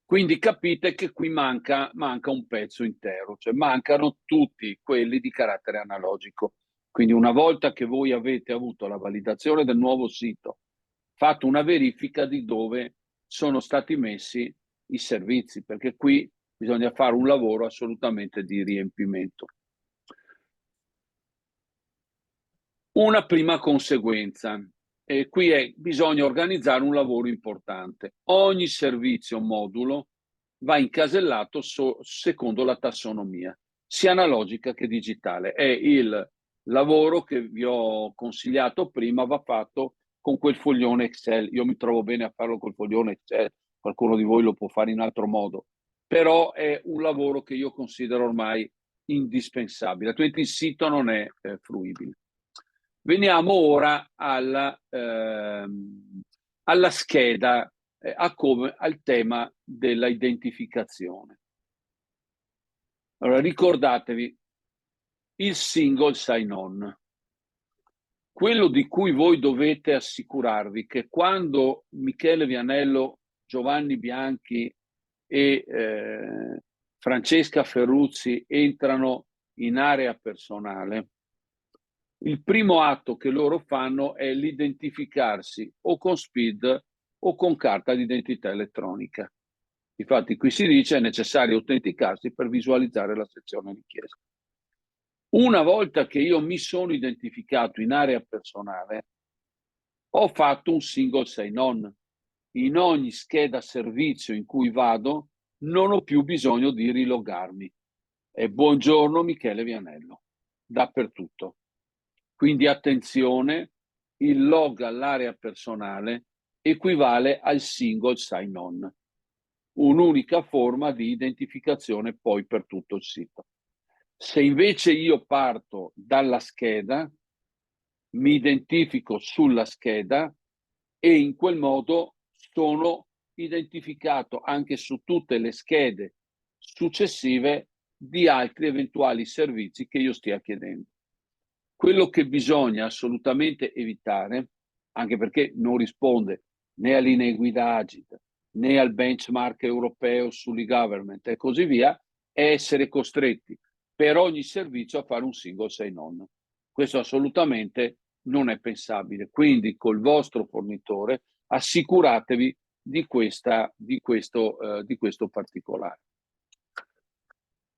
Quindi capite che qui manca un pezzo intero, cioè mancano tutti quelli di carattere analogico. Quindi una volta che voi avete avuto la validazione del nuovo sito, fatto una verifica di dove sono stati messi i servizi, perché qui bisogna fare un lavoro assolutamente di riempimento. Una prima conseguenza. bisogna organizzare un lavoro importante. Ogni servizio modulo va incasellato secondo la tassonomia, sia analogica che digitale. È il lavoro che vi ho consigliato prima, va fatto con quel foglione Excel. Io mi trovo bene a farlo col foglione Excel, qualcuno di voi lo può fare in altro modo, però è un lavoro che io considero ormai indispensabile, altrimenti il sito non è fruibile. Veniamo ora alla scheda, al tema della identificazione. Allora, ricordatevi il single sign-on. Quello di cui voi dovete assicurarvi che quando Michele Vianello, Giovanni Bianchi e Francesca Ferruzzi entrano in area personale, il primo atto che loro fanno è l'identificarsi o con SPID o con carta d'identità elettronica. Infatti qui si dice è necessario autenticarsi per visualizzare la sezione richiesta. Una volta che io mi sono identificato in area personale, ho fatto un single sign-on. In ogni scheda servizio in cui vado, non ho più bisogno di rilogarmi. E buongiorno Michele Vianello, dappertutto. Quindi attenzione, il log all'area personale equivale al single sign-on, un'unica forma di identificazione poi per tutto il sito. Se invece io parto dalla scheda, mi identifico sulla scheda e in quel modo sono identificato anche su tutte le schede successive di altri eventuali servizi che io stia chiedendo. Quello che bisogna assolutamente evitare, anche perché non risponde né alle linee guida Agit né al benchmark europeo sull'e-government e così via, è essere costretti per ogni servizio a fare un single sign-on. Questo assolutamente non è pensabile. Quindi col vostro fornitore assicuratevi di questo particolare.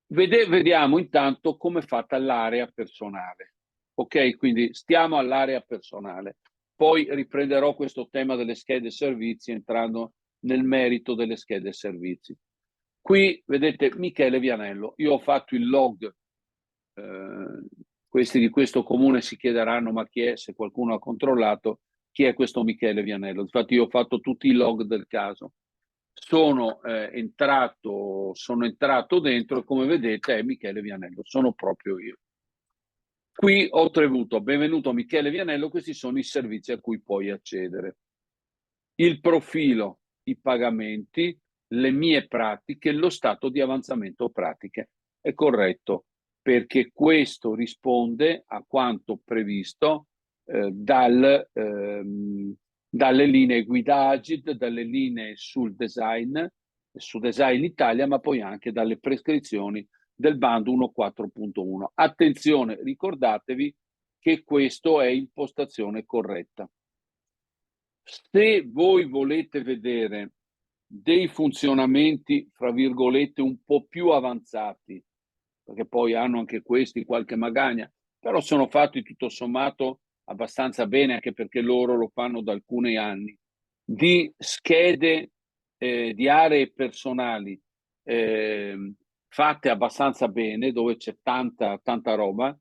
Vediamo intanto come è fatta l'area personale. Ok, quindi stiamo all'area personale. Poi riprenderò questo tema delle schede servizi entrando nel merito delle schede servizi. Qui vedete Michele Vianello. Io ho fatto il log. Questi di questo comune si chiederanno ma chi è, se qualcuno ha controllato, chi è questo Michele Vianello. Infatti io ho fatto tutti i log del caso. Sono entrato dentro e come vedete è Michele Vianello, sono proprio io. Qui ho ottenuto, benvenuto Michele Vianello, questi sono i servizi a cui puoi accedere. Il profilo, i pagamenti, le mie pratiche, lo stato di avanzamento pratiche. È corretto, perché questo risponde a quanto previsto dalle linee guida Agid, dalle linee sul design Italia, ma poi anche dalle prescrizioni del bando 1.4.1. Attenzione, ricordatevi che questo è impostazione corretta. Se voi volete vedere dei funzionamenti, fra virgolette, un po' più avanzati, perché poi hanno anche questi qualche magagna, però sono fatti tutto sommato abbastanza bene, anche perché loro lo fanno da alcuni anni, di schede di aree personali fatte abbastanza bene, dove c'è tanta roba.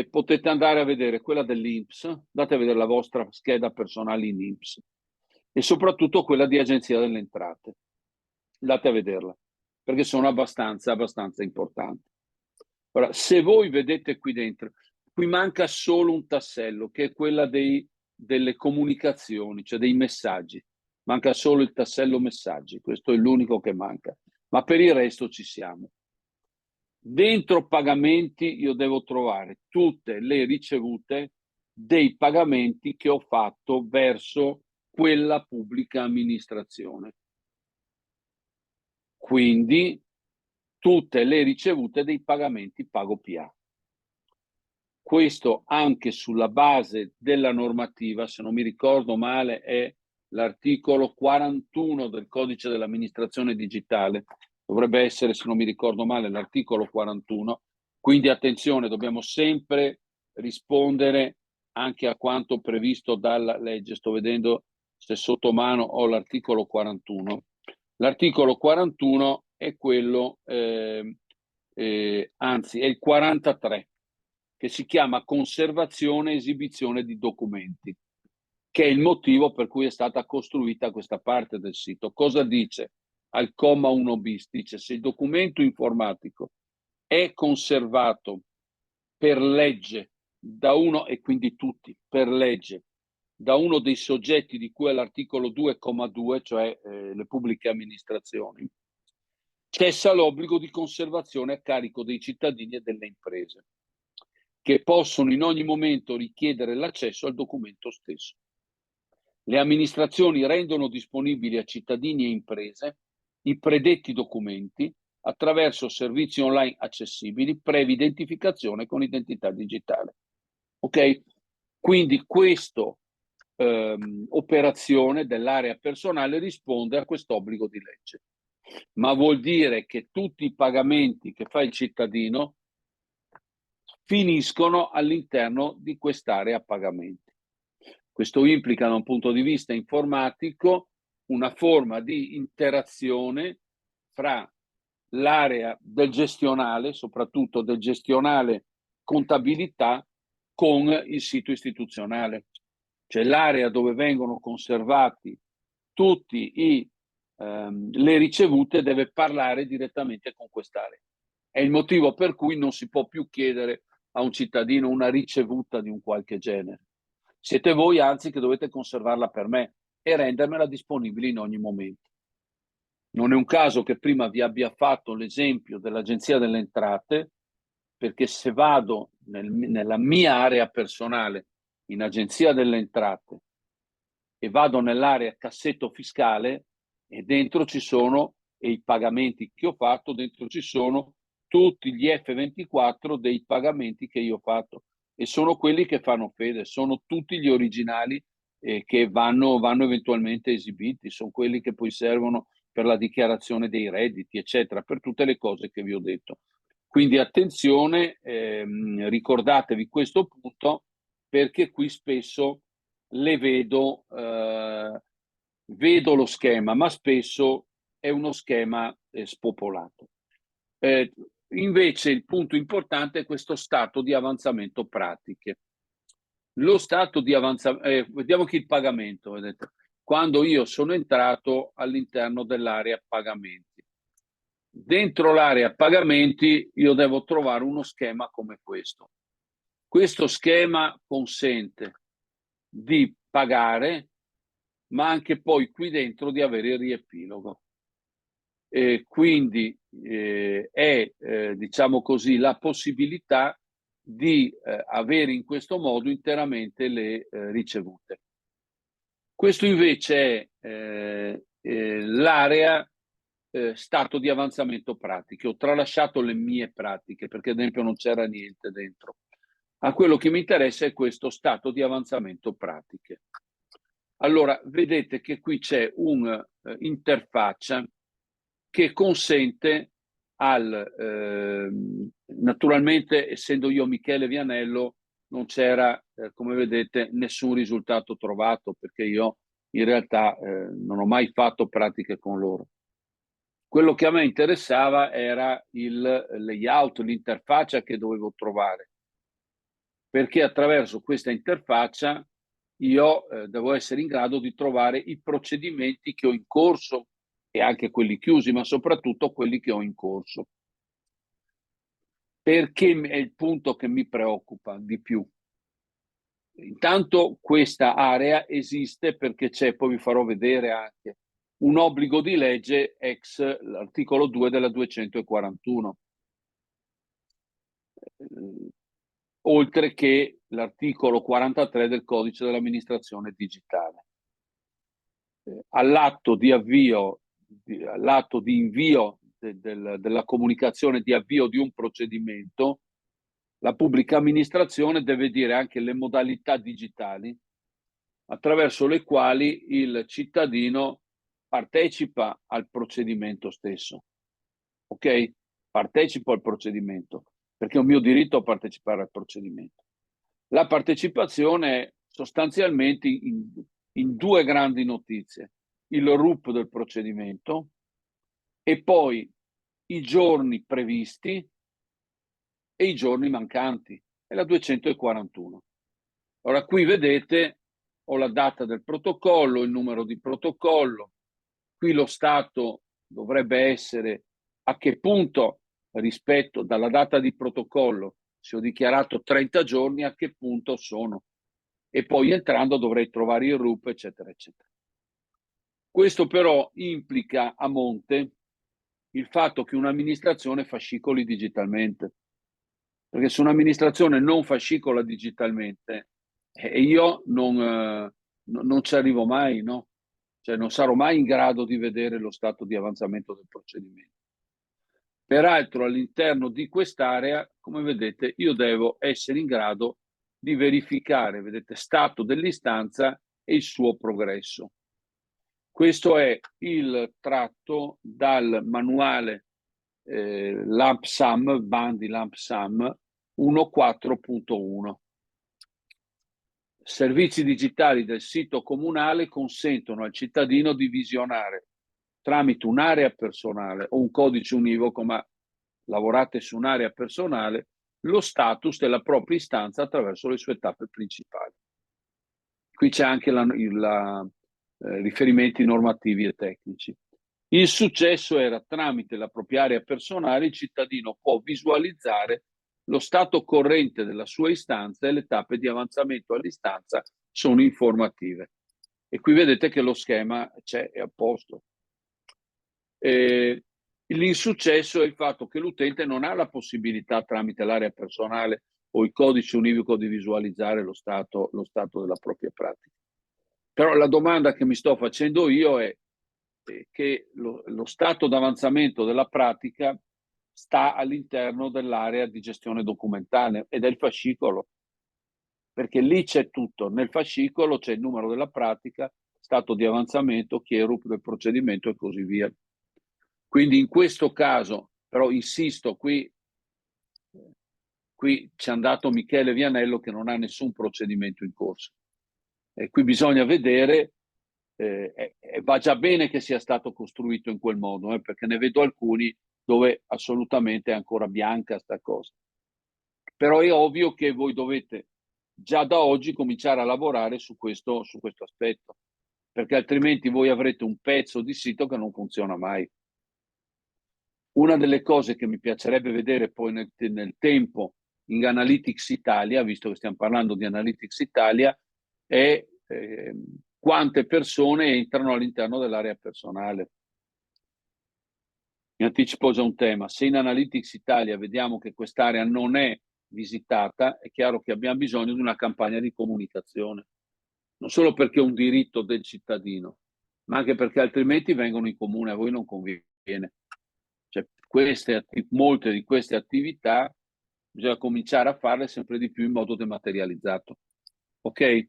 Potete andare a vedere quella dell'INPS, andate a vedere la vostra scheda personale in INPS e soprattutto quella di Agenzia delle Entrate. Andate a vederla, perché sono abbastanza importanti. Ora, se voi vedete qui dentro, qui manca solo un tassello, che è quella delle comunicazioni, cioè dei messaggi. Manca solo il tassello messaggi, questo è l'unico che manca, ma per il resto ci siamo. Dentro pagamenti io devo trovare tutte le ricevute dei pagamenti che ho fatto verso quella pubblica amministrazione. Quindi tutte le ricevute dei pagamenti PagoPA. Questo anche sulla base della normativa, se non mi ricordo male, è l'articolo 41 del codice dell'amministrazione digitale. Dovrebbe essere, se non mi ricordo male, l'articolo 41. Quindi attenzione, dobbiamo sempre rispondere anche a quanto previsto dalla legge. Sto vedendo se sotto mano ho l'articolo 41. L'articolo 41 è quello, anzi è il 43, che si chiama conservazione e esibizione di documenti, che è il motivo per cui è stata costruita questa parte del sito. Cosa dice? Al comma 1 bis dice: se il documento informatico è conservato per legge da uno, e quindi tutti, per legge, da uno dei soggetti di cui è l'articolo 2,2, cioè le pubbliche amministrazioni, cessa l'obbligo di conservazione a carico dei cittadini e delle imprese, che possono in ogni momento richiedere l'accesso al documento stesso. Le amministrazioni rendono disponibili a cittadini e imprese i predetti documenti attraverso servizi online accessibili, previa identificazione con identità digitale. Ok? Quindi questa operazione dell'area personale risponde a questo obbligo di legge, ma vuol dire che tutti i pagamenti che fa il cittadino finiscono all'interno di quest'area pagamenti. Questo implica, da un punto di vista informatico, una forma di interazione fra l'area del gestionale, soprattutto del gestionale contabilità, con il sito istituzionale, cioè l'area dove vengono conservati tutti le ricevute deve parlare direttamente con quest'area. È il motivo per cui non si può più chiedere a un cittadino una ricevuta di un qualche genere. Siete voi, anzi, che dovete conservarla per me e rendermela disponibile in ogni momento. Non è un caso che prima vi abbia fatto l'esempio dell'Agenzia delle Entrate, perché se vado nella mia area personale in Agenzia delle Entrate e vado nell'area cassetto fiscale, e dentro ci sono, e i pagamenti che ho fatto, dentro ci sono tutti gli F24 dei pagamenti che io ho fatto, e sono quelli che fanno fede, sono tutti gli originali che vanno eventualmente esibiti, sono quelli che poi servono per la dichiarazione dei redditi, eccetera, per tutte le cose che vi ho detto. Quindi attenzione, ricordatevi questo punto, perché qui spesso le vedo lo schema, ma spesso è uno schema spopolato. Invece il punto importante è questo stato di avanzamento pratiche. Lo stato di avanzamento, vediamo qui il pagamento, vedete, quando io sono entrato all'interno dell'area pagamenti. Dentro l'area pagamenti io devo trovare uno schema come questo. Questo schema consente di pagare, ma anche poi qui dentro di avere il riepilogo. Quindi è, diciamo così, la possibilità di avere in questo modo interamente le ricevute. Questo invece è l'area stato di avanzamento pratiche. Ho tralasciato le mie pratiche perché ad esempio non c'era niente dentro. A quello che mi interessa è questo stato di avanzamento pratiche. Allora, vedete che qui c'è un'interfaccia che consente naturalmente, essendo io Michele Vianello, non c'era, come vedete, nessun risultato trovato, perché io in realtà non ho mai fatto pratiche con loro. Quello che a me interessava era il layout, l'interfaccia che dovevo trovare, perché attraverso questa interfaccia io devo essere in grado di trovare i procedimenti che ho in corso e anche quelli chiusi, ma soprattutto quelli che ho in corso. Perché è il punto che mi preoccupa di più. Intanto questa area esiste perché c'è, poi vi farò vedere anche, un obbligo di legge ex l'articolo 2 della 241. Oltre che l'articolo 43 del codice dell'amministrazione digitale. All'atto di avvio, all'atto di invio della comunicazione di avvio di un procedimento, la pubblica amministrazione deve dire anche le modalità digitali attraverso le quali il cittadino partecipa al procedimento stesso. Ok? Partecipo al procedimento, perché è un mio diritto a partecipare al procedimento. La partecipazione è sostanzialmente in due grandi notizie: il RUP del procedimento e poi i giorni previsti e i giorni mancanti, è la 241. Ora qui vedete, ho la data del protocollo, il numero di protocollo, qui lo stato dovrebbe essere a che punto rispetto dalla data di protocollo, se ho dichiarato 30 giorni, a che punto sono. E poi entrando dovrei trovare il RUP, eccetera, eccetera. Questo però implica a monte il fatto che un'amministrazione fascicoli digitalmente, perché se un'amministrazione non fascicola digitalmente, io non ci arrivo mai, no? Cioè non sarò mai in grado di vedere lo stato di avanzamento del procedimento. Peraltro all'interno di quest'area, come vedete, io devo essere in grado di verificare, vedete, stato dell'istanza e il suo progresso. Questo è il tratto dal manuale Lump Sum, bandi Lump Sum 1.4.1. Servizi digitali del sito comunale consentono al cittadino di visionare tramite un'area personale o un codice univoco, ma lavorate su un'area personale, lo status della propria istanza attraverso le sue tappe principali. Qui c'è anche riferimenti normativi e tecnici. Il successo era tramite la propria area personale, il cittadino può visualizzare lo stato corrente della sua istanza e le tappe di avanzamento all'istanza sono informative. E qui vedete che lo schema c'è, è a posto. L'insuccesso è il fatto che l'utente non ha la possibilità tramite l'area personale o il codice univoco di visualizzare lo stato della propria pratica. Però la domanda che mi sto facendo io è che lo stato d'avanzamento della pratica sta all'interno dell'area di gestione documentale ed è il fascicolo, perché lì c'è tutto. Nel fascicolo c'è il numero della pratica, stato di avanzamento, chi è il RUP del procedimento e così via. Quindi in questo caso, però insisto, qui ci è andato Michele Vianello che non ha nessun procedimento in corso. E qui bisogna vedere, va già bene che sia stato costruito in quel modo, perché ne vedo alcuni dove assolutamente è ancora bianca sta cosa. Però è ovvio che voi dovete già da oggi cominciare a lavorare su questo aspetto, perché altrimenti voi avrete un pezzo di sito che non funziona mai. Una delle cose che mi piacerebbe vedere poi nel tempo in Analytics Italia, visto che stiamo parlando di Analytics Italia, è quante persone entrano all'interno dell'area personale. Mi anticipo già un tema: se in Analytics Italia vediamo che quest'area non è visitata, è chiaro che abbiamo bisogno di una campagna di comunicazione, non solo perché è un diritto del cittadino, ma anche perché altrimenti vengono in comune, a voi non conviene. Cioè, molte di queste attività bisogna cominciare a farle sempre di più in modo dematerializzato. Ok?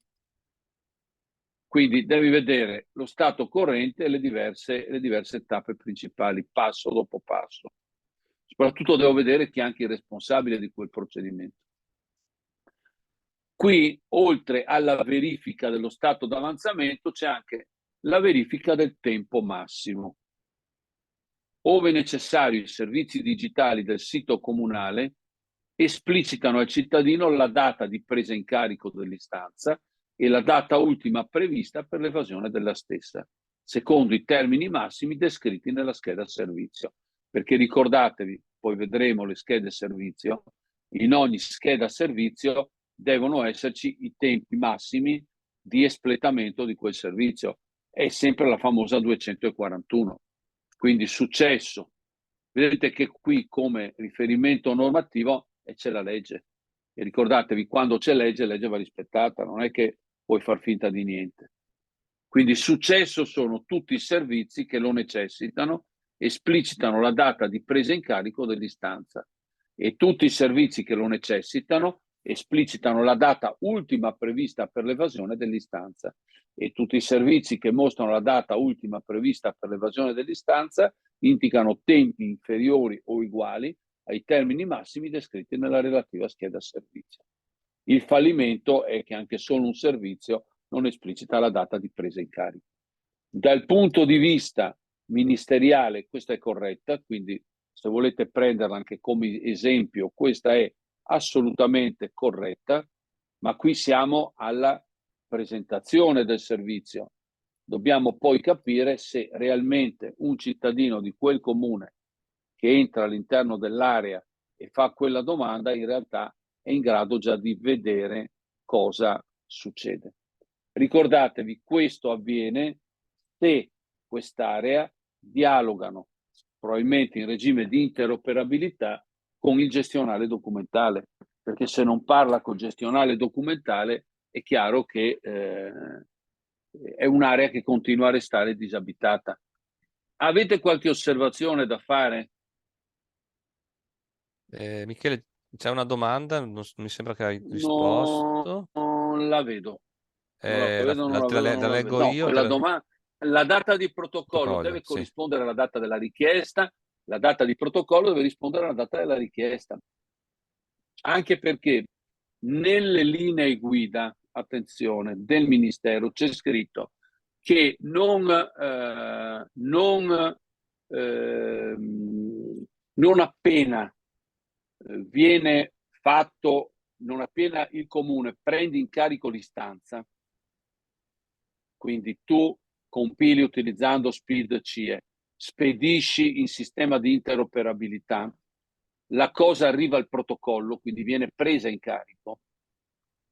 Quindi devi vedere lo stato corrente e le diverse tappe principali, passo dopo passo. Soprattutto devo vedere chi è anche il responsabile di quel procedimento. Qui, oltre alla verifica dello stato d'avanzamento, c'è anche la verifica del tempo massimo. Ove necessario, i servizi digitali del sito comunale esplicitano al cittadino la data di presa in carico dell'istanza e la data ultima prevista per l'evasione della stessa, secondo i termini massimi descritti nella scheda servizio. Perché ricordatevi, poi vedremo le schede servizio, in ogni scheda servizio devono esserci i tempi massimi di espletamento di quel servizio. È sempre la famosa 241. Quindi successo. Vedete che qui come riferimento normativo c'è la legge. E ricordatevi, quando c'è legge va rispettata, non è che puoi far finta di niente. Quindi successo sono tutti i servizi che lo necessitano, esplicitano la data di presa in carico dell'istanza, e tutti i servizi che lo necessitano esplicitano la data ultima prevista per l'evasione dell'istanza, e tutti i servizi che mostrano la data ultima prevista per l'evasione dell'istanza indicano tempi inferiori o uguali ai termini massimi descritti nella relativa scheda servizio. Il fallimento è che anche solo un servizio non esplicita la data di presa in carico. Dal punto di vista ministeriale questa è corretta, quindi se volete prenderla anche come esempio, questa è assolutamente corretta, ma qui siamo alla presentazione del servizio. Dobbiamo poi capire se realmente un cittadino di quel comune che entra all'interno dell'area e fa quella domanda in realtà è in grado già di vedere cosa succede. Ricordatevi, questo avviene se quest'area dialogano, probabilmente in regime di interoperabilità, con il gestionale documentale, perché se non parla col gestionale documentale è chiaro che è un'area che continua a restare disabitata. Avete qualche osservazione da fare? Michele, c'è una domanda, mi sembra che hai No, risposto. non la vedo. Non la vedo, non la vedo, La non la vedo. leggo No, io, quella domanda, la data di protocollo protocollo, deve sì. corrispondere alla data della richiesta, la data di protocollo deve rispondere alla data della richiesta. Anche perché nelle linee guida, attenzione, del Ministero c'è scritto che non appena viene fatto, non appena il comune prende in carico l'istanza, quindi tu compili utilizzando SPID CIE, spedisci in sistema di interoperabilità, la cosa arriva al protocollo, quindi viene presa in carico,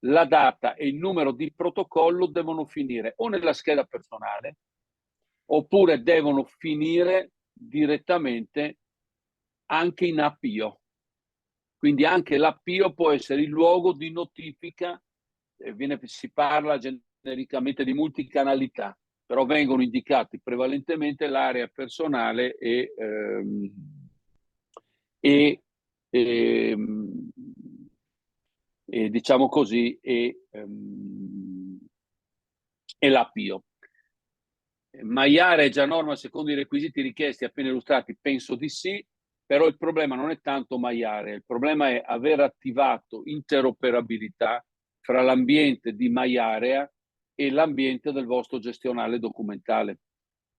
la data e il numero di protocollo devono finire o nella scheda personale oppure devono finire direttamente anche in APIO. Quindi anche l'APIO può essere il luogo di notifica, si parla genericamente di multicanalità, però vengono indicati prevalentemente l'area personale e, ehm, e diciamo così, e l'APIO. Maiare è già norma secondo i requisiti richiesti appena illustrati? Penso di sì, però il problema non è tanto maiare, il problema è aver attivato interoperabilità fra l'ambiente di Maiarea e l'ambiente del vostro gestionale documentale.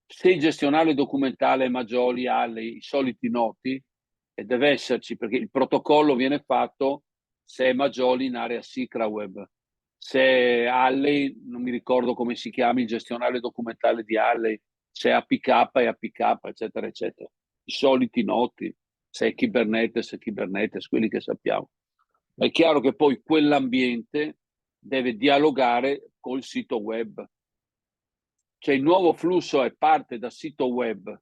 Se il gestionale documentale Magioli ha i soliti noti, e deve esserci perché il protocollo viene fatto se è Magioli in area SICRAWeb, se Alley, non mi ricordo come si chiama il gestionale documentale di Alley, se è APK è APK, eccetera, eccetera. I soliti noti, se è Kubernetes, quelli che sappiamo. È chiaro che poi quell'ambiente deve dialogare col sito web. Cioè il nuovo flusso è parte da sito web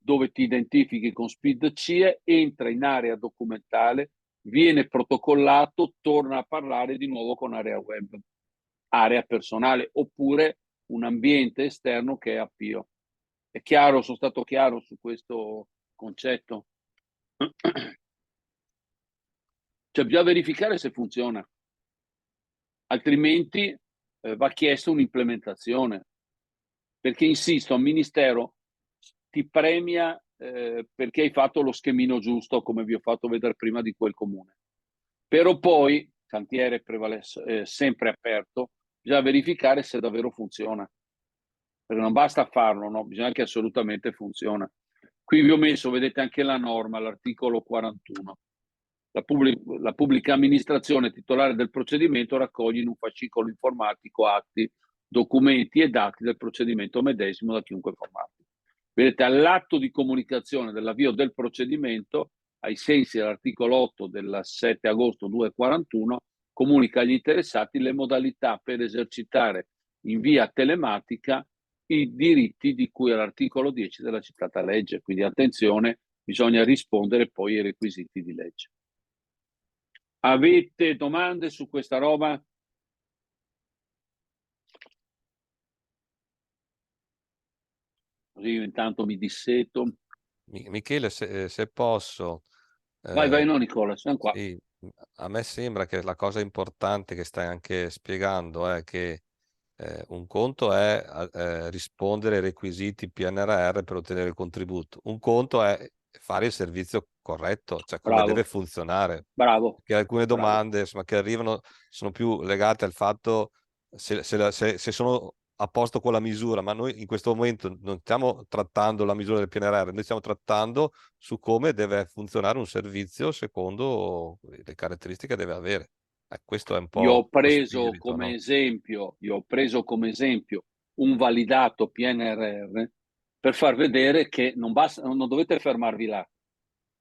dove ti identifichi con SPID CIE, entra in area documentale, viene protocollato, torna a parlare di nuovo con area web, area personale, oppure un ambiente esterno che è APIO. È chiaro, sono stato chiaro su questo concetto? Cioè bisogna verificare se funziona, altrimenti va chiesto un'implementazione, perché insisto, il Ministero ti premia perché hai fatto lo schemino giusto, come vi ho fatto vedere prima di quel comune. Però poi, cantiere sempre aperto, bisogna verificare se davvero funziona. Perché non basta farlo, no? Bisogna che assolutamente funziona. Qui vi ho messo, vedete anche la norma, l'articolo 41. La pubblica amministrazione titolare del procedimento raccoglie in un fascicolo informatico atti, documenti e dati del procedimento medesimo da chiunque formato. Vedete, all'atto di comunicazione dell'avvio del procedimento, ai sensi dell'articolo 8 del 7 agosto 2041, comunica agli interessati le modalità per esercitare in via telematica i diritti di cui all'articolo 10 della citata legge. Quindi attenzione, bisogna rispondere poi ai requisiti di legge. Avete domande su questa roba? Così io intanto mi disseto. Michele, se posso, Vai, eh, no, Nicola, siamo qua. sì, a me sembra che la cosa importante che stai anche spiegando è che un conto è rispondere ai requisiti PNRR per ottenere il contributo, un conto è fare il servizio corretto, cioè come deve bravo, funzionare. bravo, Perché alcune bravo. domande, insomma, che arrivano sono più legate al fatto se sono a posto con la misura, ma noi in questo momento non stiamo trattando la misura del PNRR, noi stiamo trattando su come deve funzionare un servizio secondo le caratteristiche che deve avere. Questo è un Io ho po' lo preso spirito, come no? esempio, io ho preso come esempio un validato PNRR per far vedere che non basta, non dovete fermarvi là,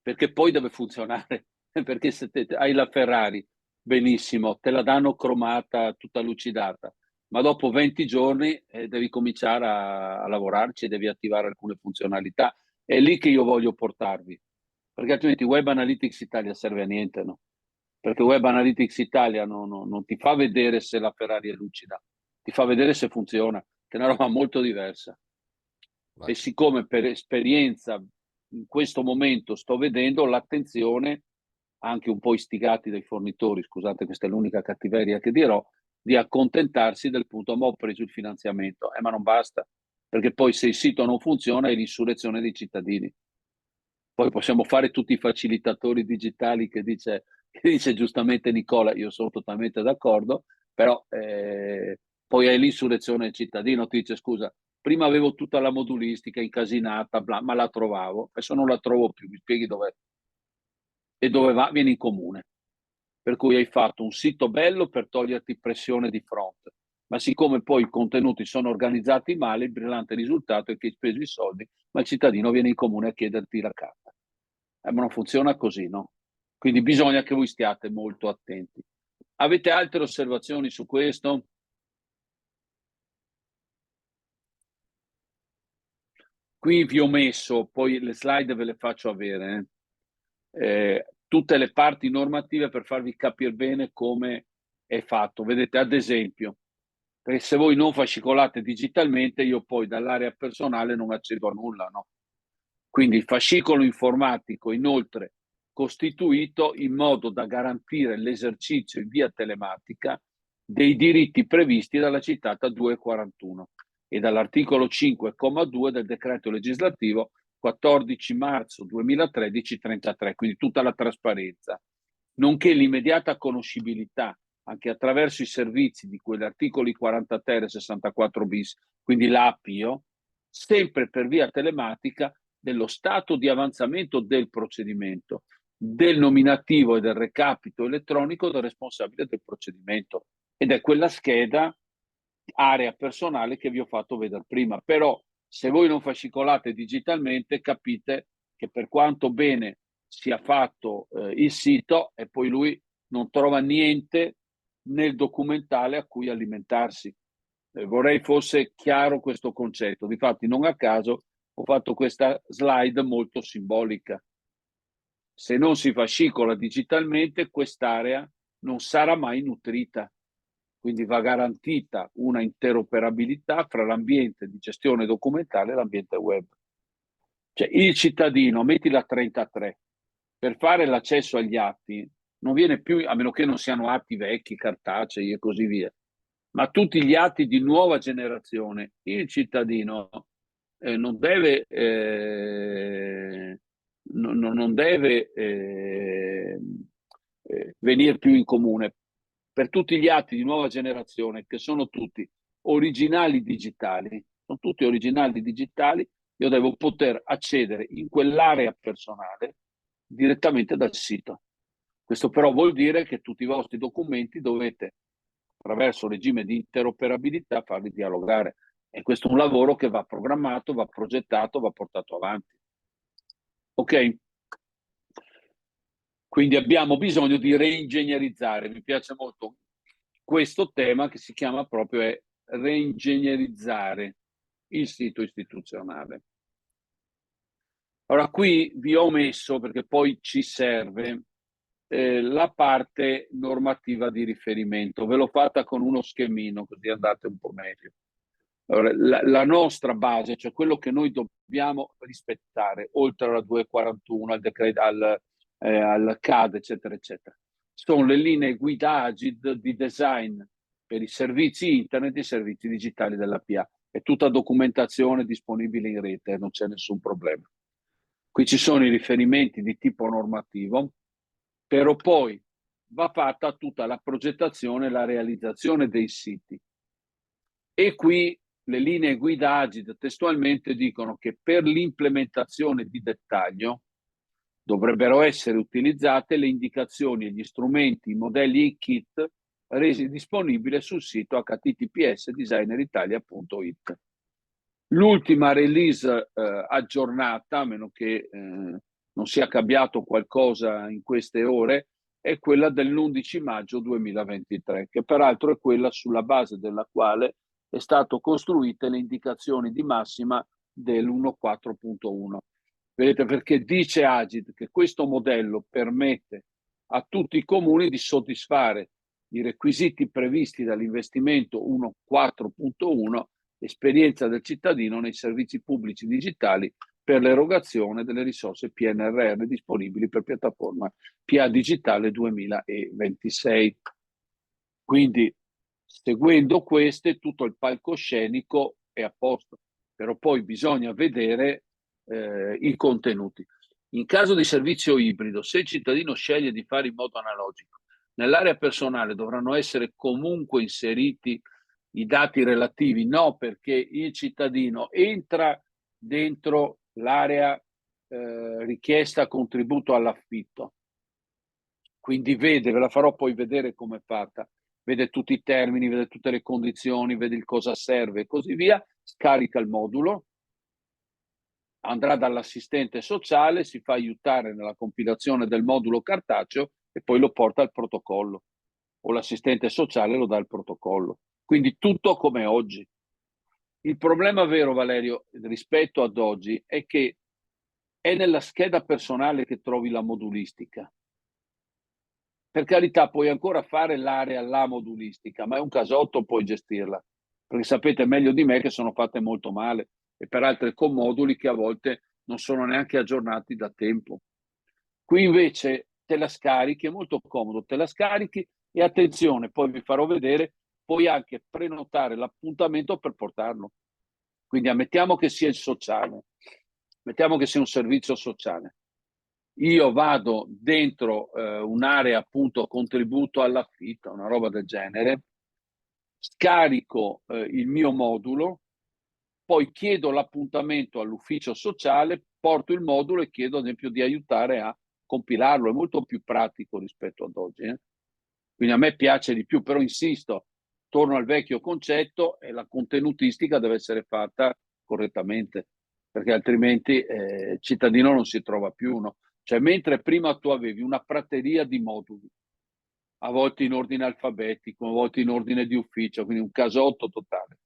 perché poi deve funzionare. Perché se hai la Ferrari, benissimo, te la danno cromata, tutta lucidata, ma dopo 20 giorni devi cominciare a lavorarci, devi attivare alcune funzionalità. È lì che io voglio portarvi, perché altrimenti Web Analytics Italia serve a niente, no? Perché Web Analytics Italia non ti fa vedere se la Ferrari è lucida, ti fa vedere se funziona, che è una roba molto diversa. Ma E siccome per esperienza in questo momento sto vedendo l'attenzione, anche un po' istigati dai fornitori, scusate, questa è l'unica cattiveria che dirò, di accontentarsi del punto, ma ho preso il finanziamento, ma non basta, perché poi se il sito non funziona è l'insurrezione dei cittadini. Poi possiamo fare tutti i facilitatori digitali che dice giustamente Nicola, io sono totalmente d'accordo, però poi è l'insurrezione del cittadino, ti dice scusa, prima avevo tutta la modulistica incasinata, bla, ma la trovavo, adesso non la trovo più, mi spieghi dove, e dove va? Vieni in comune. Per cui hai fatto un sito bello per toglierti pressione di fronte, ma siccome poi i contenuti sono organizzati male, il brillante risultato è che hai speso i soldi, ma il cittadino viene in comune a chiederti la carta. Ma non funziona così, no? Quindi bisogna che voi stiate molto attenti. Avete altre osservazioni su questo? Qui vi ho messo, poi le slide ve le faccio avere, tutte le parti normative per farvi capire bene come è fatto. Vedete, ad esempio, perché se voi non fascicolate digitalmente, io poi dall'area personale non accedo a nulla, no? Quindi il fascicolo informatico inoltre costituito in modo da garantire l'esercizio in via telematica dei diritti previsti dalla citata 241 e dall'articolo 5,2 del decreto legislativo 14 marzo 2013 33, quindi tutta la trasparenza, nonché l'immediata conoscibilità anche attraverso i servizi di quegli articoli 40 ter e 64 bis, quindi l'APIO, sempre per via telematica dello stato di avanzamento del procedimento, del nominativo e del recapito elettronico del responsabile del procedimento. Ed è quella scheda area personale che vi ho fatto vedere prima. Però se voi non fascicolate digitalmente, capite che per quanto bene sia fatto il sito, e poi lui non trova niente nel documentale a cui alimentarsi. Vorrei fosse chiaro questo concetto. Difatti, non a caso ho fatto questa slide molto simbolica. Se non si fascicola digitalmente, quest'area non sarà mai nutrita. Quindi va garantita una interoperabilità fra l'ambiente di gestione documentale e l'ambiente web. Cioè, il cittadino, metti la 33, per fare l'accesso agli atti non viene più, a meno che non siano atti vecchi, cartacei e così via, ma tutti gli atti di nuova generazione, il cittadino non deve venire più in comune. Per tutti gli atti di nuova generazione, che sono tutti originali digitali, sono tutti originali digitali, io devo poter accedere in quell'area personale direttamente dal sito. Questo però vuol dire che tutti i vostri documenti dovete, attraverso regime di interoperabilità, farli dialogare. E questo è un lavoro che va programmato, va progettato, va portato avanti. Ok? Quindi abbiamo bisogno di reingegnerizzare. Mi piace molto questo tema che si chiama proprio reingegnerizzare il sito istituzionale. Ora qui vi ho messo, perché poi ci serve, la parte normativa di riferimento. Ve l'ho fatta con uno schemino, così andate un po' meglio. Allora, la nostra base, cioè quello che noi dobbiamo rispettare, oltre alla 241, al decreto, al CAD, eccetera, eccetera, sono le linee guida AGID di design per i servizi internet e i servizi digitali della PA. È tutta documentazione disponibile in rete, non c'è nessun problema. Qui ci sono i riferimenti di tipo normativo, però poi va fatta tutta la progettazione e la realizzazione dei siti. E qui le linee guida Agid testualmente dicono che per l'implementazione di dettaglio dovrebbero essere utilizzate le indicazioni e gli strumenti, i modelli e i kit resi disponibili sul sito https://designерitalia.it. L'ultima release aggiornata, a meno che non sia cambiato qualcosa in queste ore, è quella dell'11 maggio 2023, che peraltro è quella sulla base della quale è stato costruite le indicazioni di massima dell'1.4.1. Vedete, perché dice Agid che questo modello permette a tutti i comuni di soddisfare i requisiti previsti dall'investimento 1.4.1, esperienza del cittadino nei servizi pubblici digitali per l'erogazione delle risorse PNRR disponibili per piattaforma PA Digitale 2026. Quindi, seguendo queste, tutto il palcoscenico è a posto, però poi bisogna vedere i contenuti. In caso di servizio ibrido, se il cittadino sceglie di fare in modo analogico, nell'area personale dovranno essere comunque inseriti i dati relativi? No, perché il cittadino entra dentro l'area richiesta contributo all'affitto, quindi vede, ve la farò poi vedere come è fatta, vede tutti i termini, vede tutte le condizioni, vede il cosa serve e così via, scarica il modulo, andrà dall'assistente sociale, si fa aiutare nella compilazione del modulo cartaceo e poi lo porta al protocollo, o l'assistente sociale lo dà al protocollo. Quindi tutto come oggi. Il problema vero, Valerio, rispetto ad oggi, è che è nella scheda personale che trovi la modulistica. Per carità, puoi ancora fare l'area la modulistica, ma è un casotto poi gestirla, perché sapete meglio di me che sono fatte molto male e peraltro con moduli che a volte non sono neanche aggiornati da tempo. Qui invece te la scarichi, è molto comodo, te la scarichi e attenzione, poi vi farò vedere, puoi anche prenotare l'appuntamento per portarlo. Quindi ammettiamo che sia il sociale, mettiamo che sia un servizio sociale. Io vado dentro un'area appunto contributo all'affitto, una roba del genere, scarico il mio modulo, poi chiedo l'appuntamento all'ufficio sociale, porto il modulo e chiedo ad esempio di aiutare a compilarlo, è molto più pratico rispetto ad oggi. Quindi a me piace di più, però insisto, torno al vecchio concetto e la contenutistica deve essere fatta correttamente, perché altrimenti il cittadino non si trova più. No? Cioè, mentre prima tu avevi una prateria di moduli, a volte in ordine alfabetico, a volte in ordine di ufficio, quindi un casotto totale.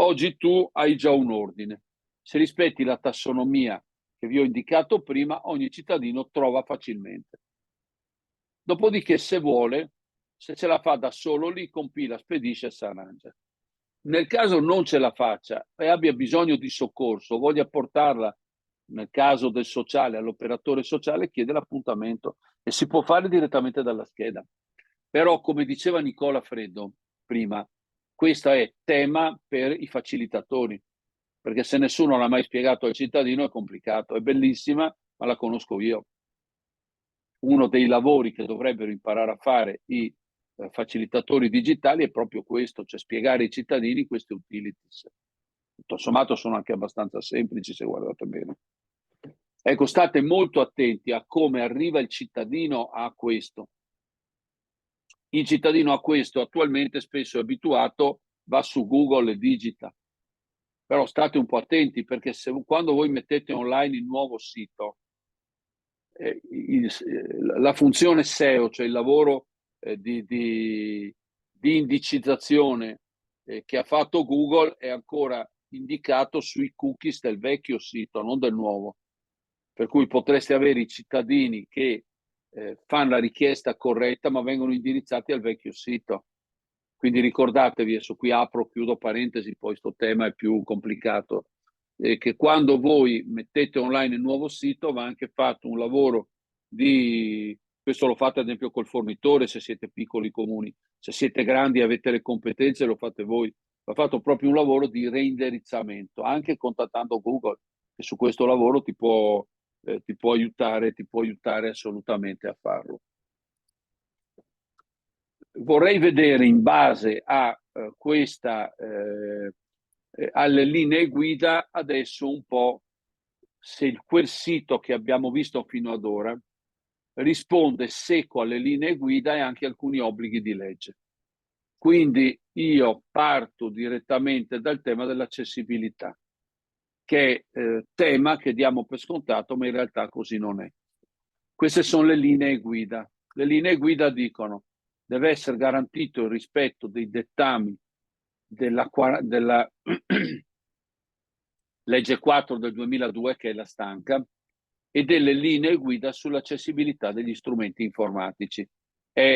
Oggi tu hai già un ordine. Se rispetti la tassonomia che vi ho indicato prima, ogni cittadino trova facilmente. Dopodiché, se vuole, se ce la fa da solo, lì compila, spedisce e si arrangia. Nel caso non ce la faccia e abbia bisogno di soccorso, voglia portarla, nel caso del sociale, all'operatore sociale, chiede l'appuntamento e si può fare direttamente dalla scheda. Però, come diceva Nicola Freddo prima, questo è tema per i facilitatori, perché se nessuno l'ha mai spiegato al cittadino è complicato. È bellissima, ma la conosco io. Uno dei lavori che dovrebbero imparare a fare i facilitatori digitali è proprio questo, cioè spiegare ai cittadini queste utilities. Tutto sommato sono anche abbastanza semplici se guardate bene. Ecco, state molto attenti a come arriva il cittadino a questo. Il cittadino a questo attualmente spesso è abituato, va su Google e digita. Però state un po' attenti perché quando voi mettete online il nuovo sito, la funzione SEO, cioè il lavoro di indicizzazione che ha fatto Google, è ancora indicato sui cookies del vecchio sito, non del nuovo. Per cui potreste avere i cittadini che fanno la richiesta corretta, ma vengono indirizzati al vecchio sito. Quindi ricordatevi, adesso qui apro, chiudo parentesi, poi questo tema è più complicato, che quando voi mettete online il nuovo sito va anche fatto un lavoro di, questo lo fate ad esempio col fornitore se siete piccoli comuni, se siete grandi e avete le competenze lo fate voi, va fatto proprio un lavoro di reindirizzamento, anche contattando Google, che su questo lavoro ti può ti può aiutare assolutamente a farlo. Vorrei vedere in base a alle linee guida adesso un po' se quel sito che abbiamo visto fino ad ora risponde secco alle linee guida e anche alcuni obblighi di legge. Quindi io parto direttamente dal tema dell'accessibilità, che è tema che diamo per scontato, ma in realtà così non è. Queste sono le linee guida. Le linee guida dicono deve essere garantito il rispetto dei dettami della legge 4 del 2002, che è la stanca, e delle linee guida sull'accessibilità degli strumenti informatici.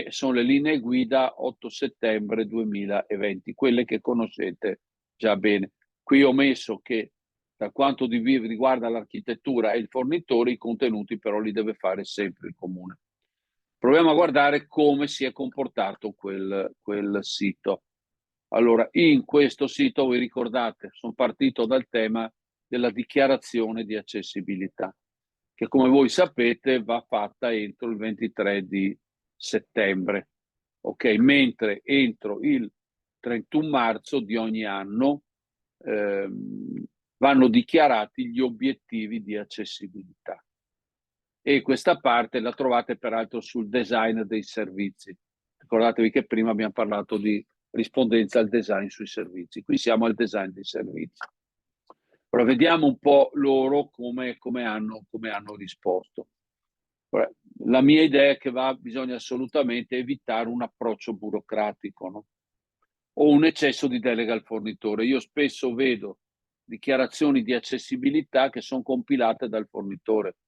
Sono le linee guida 8 settembre 2020, quelle che conoscete già bene. Qui ho messo che per quanto riguarda l'architettura e il fornitore, i contenuti però li deve fare sempre il comune. Proviamo a guardare come si è comportato quel sito. Allora, in questo sito, voi ricordate, sono partito dal tema della dichiarazione di accessibilità, che come voi sapete va fatta entro il 23 di settembre, ok? Mentre entro il 31 marzo di ogni anno vanno dichiarati gli obiettivi di accessibilità. E questa parte la trovate peraltro sul design dei servizi. Ricordatevi che prima abbiamo parlato di rispondenza al design sui servizi. Qui siamo al design dei servizi. Ora vediamo un po' loro come hanno risposto. Ora, la mia idea è che bisogna assolutamente evitare un approccio burocratico, no? O un eccesso di delega al fornitore. Io spesso vedo dichiarazioni di accessibilità che sono compilate dal fornitore,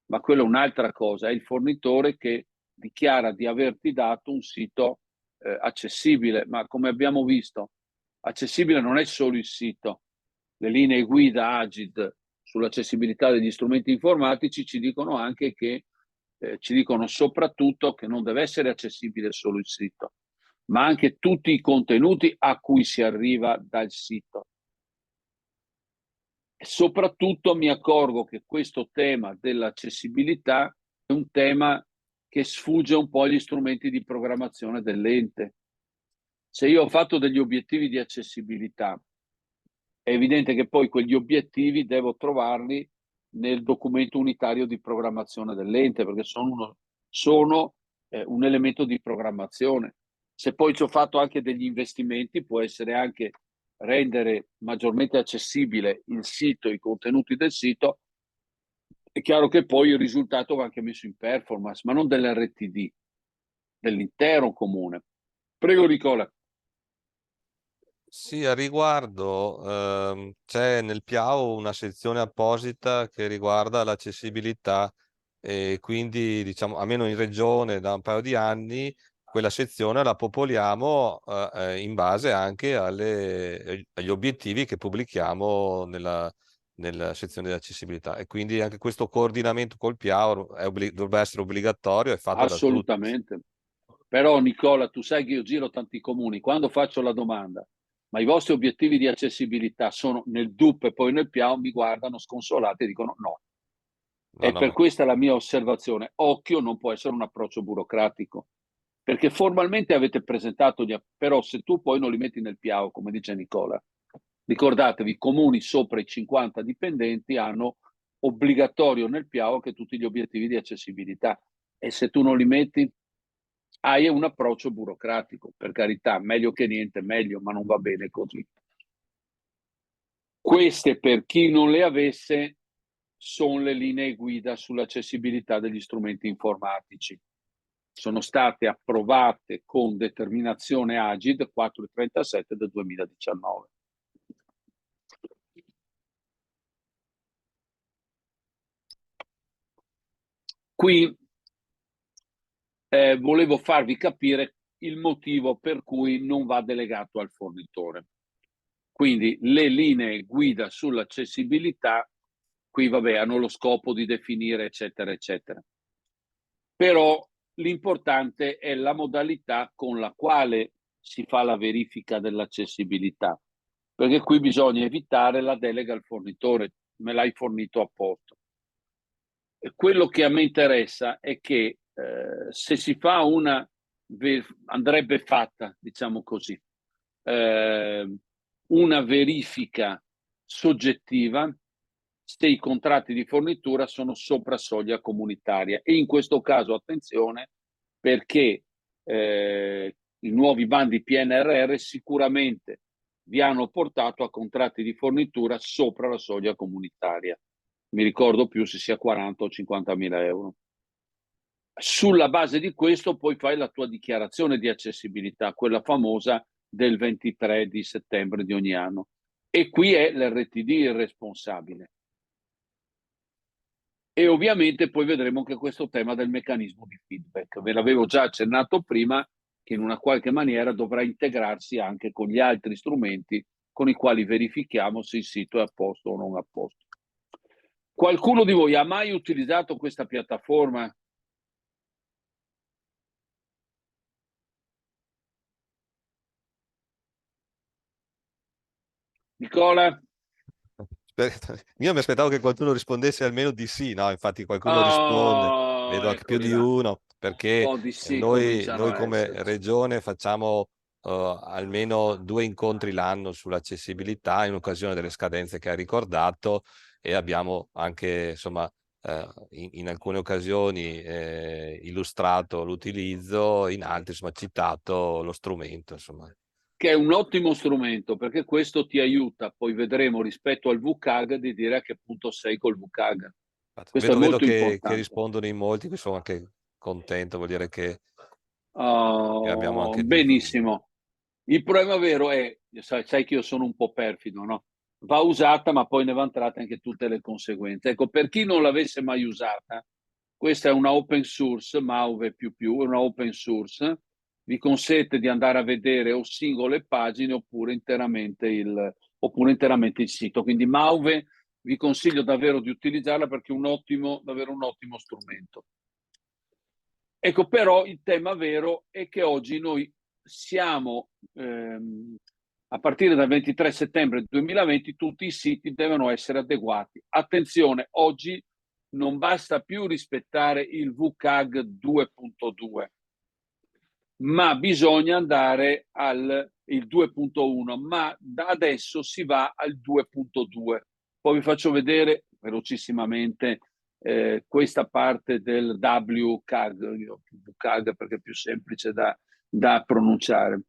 ma quella è un'altra cosa, è il fornitore che dichiara di averti dato un sito accessibile, ma come abbiamo visto, accessibile non è solo il sito. Le linee guida Agid sull'accessibilità degli strumenti informatici ci dicono anche che ci dicono soprattutto che non deve essere accessibile solo il sito, ma anche tutti i contenuti a cui si arriva dal sito. E soprattutto mi accorgo che questo tema dell'accessibilità è un tema che sfugge un po' agli strumenti di programmazione dell'ente. Se io ho fatto degli obiettivi di accessibilità, è evidente che poi quegli obiettivi devo trovarli nel documento unitario di programmazione dell'ente, perché sono un elemento di programmazione. Se poi ci ho fatto anche degli investimenti, può essere anche rendere maggiormente accessibile il sito, i contenuti del sito. È chiaro che poi il risultato va anche messo in performance, ma non dell'RTD, dell'intero comune. Prego, Nicola. Sì, a riguardo c'è nel PIAO una sezione apposita che riguarda l'accessibilità e quindi diciamo almeno in regione da un paio di anni quella sezione la popoliamo in base anche agli obiettivi che pubblichiamo nella sezione di accessibilità e quindi anche questo coordinamento col PIAO dovrebbe essere obbligatorio e fatto da tutti. Assolutamente. Però Nicola, tu sai che io giro tanti comuni, quando faccio la domanda, ma i vostri obiettivi di accessibilità sono nel DUP e poi nel PIAO, mi guardano sconsolati e dicono no. No, E no, per questa la mia osservazione. Occhio, non può essere un approccio burocratico, perché formalmente avete presentato, però se tu poi non li metti nel PIAO, come dice Nicola, ricordatevi, comuni sopra i 50 dipendenti hanno obbligatorio nel PIAO che tutti gli obiettivi di accessibilità, e se tu non li metti hai un approccio burocratico, per carità, meglio che niente, meglio, ma non va bene così. Queste, per chi non le avesse, sono le linee guida sull'accessibilità degli strumenti informatici. Sono state approvate con determinazione Agid 437 del 2019. Qui volevo farvi capire il motivo per cui non va delegato al fornitore. Quindi le linee guida sull'accessibilità, qui vabbè, hanno lo scopo di definire eccetera eccetera. Però l'importante è la modalità con la quale si fa la verifica dell'accessibilità, perché qui bisogna evitare la delega al fornitore, me l'hai fornito a posto. quello che a me interessa è che se si fa andrebbe fatta, diciamo così, una verifica soggettiva se i contratti di fornitura sono sopra soglia comunitaria. E in questo caso, attenzione, perché i nuovi bandi PNRR sicuramente vi hanno portato a contratti di fornitura sopra la soglia comunitaria. Mi ricordo più se sia 40 o 50 mila euro. Sulla base di questo poi fai la tua dichiarazione di accessibilità, quella famosa del 23 di settembre di ogni anno. E qui è l'RTD il responsabile. E ovviamente poi vedremo anche questo tema del meccanismo di feedback. Ve l'avevo già accennato prima, che in una qualche maniera dovrà integrarsi anche con gli altri strumenti con i quali verifichiamo se il sito è a posto o non a posto. Qualcuno di voi ha mai utilizzato questa piattaforma? Nicola? Io mi aspettavo che qualcuno rispondesse almeno di sì, no? Infatti qualcuno risponde, Oh, vedo anche più eccoli di là. uno, Un perché po' di sì noi, cominciano noi a come esserci. regione facciamo almeno 2 incontri l'anno sull'accessibilità in occasione delle scadenze che ha ricordato, e abbiamo anche, insomma, in alcune occasioni illustrato l'utilizzo, in altre, insomma, citato lo strumento, insomma. Che è un ottimo strumento, perché questo ti aiuta, poi vedremo rispetto al VCAG di dire a che punto sei col VCAG. Questo è Vedo molto che importante. rispondono in molti, che sono anche contento, vuol dire che abbiamo Oh, anche di... benissimo. Il problema vero è, sai che io sono un po' perfido, no? Va usata, ma poi ne va entrate anche tutte le conseguenze. Ecco, per chi non l'avesse mai usata, questa è una open source, Mauve è una open source, vi consente di andare a vedere o singole pagine oppure interamente il sito. Quindi Mauve vi consiglio davvero di utilizzarla perché è davvero un ottimo strumento. Ecco, però il tema vero è che oggi noi siamo, a partire dal 23 settembre 2020, tutti i siti devono essere adeguati. Attenzione, oggi non basta più rispettare il VCAG 2.2, ma bisogna andare al 2.1, ma da adesso si va al 2.2. Poi vi faccio vedere velocissimamente questa parte del WCAG perché è più semplice da pronunciare.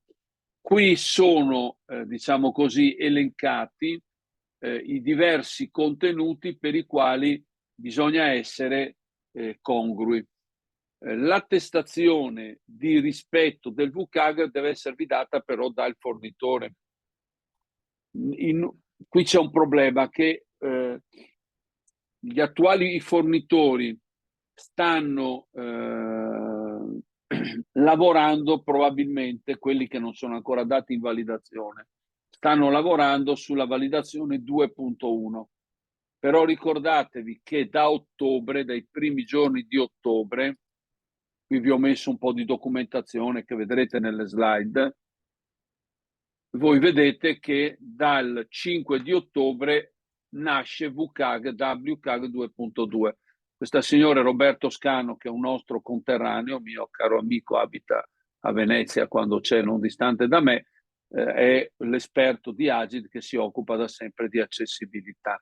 Qui sono, diciamo così, elencati i diversi contenuti per i quali bisogna essere congrui. L'attestazione di rispetto del VCAG deve esservi data però dal fornitore. Qui c'è un problema che gli attuali fornitori stanno lavorando, probabilmente quelli che non sono ancora dati in validazione, stanno lavorando sulla validazione 2.1. Però ricordatevi che da ottobre, dai primi giorni di ottobre, qui vi ho messo un po' di documentazione che vedrete nelle slide, voi vedete che dal 5 di ottobre nasce WCAG 2.2. Questa signora Roberto Scano, che è un nostro conterraneo, mio caro amico, abita a Venezia quando c'è, non distante da me, è l'esperto di Agid che si occupa da sempre di accessibilità.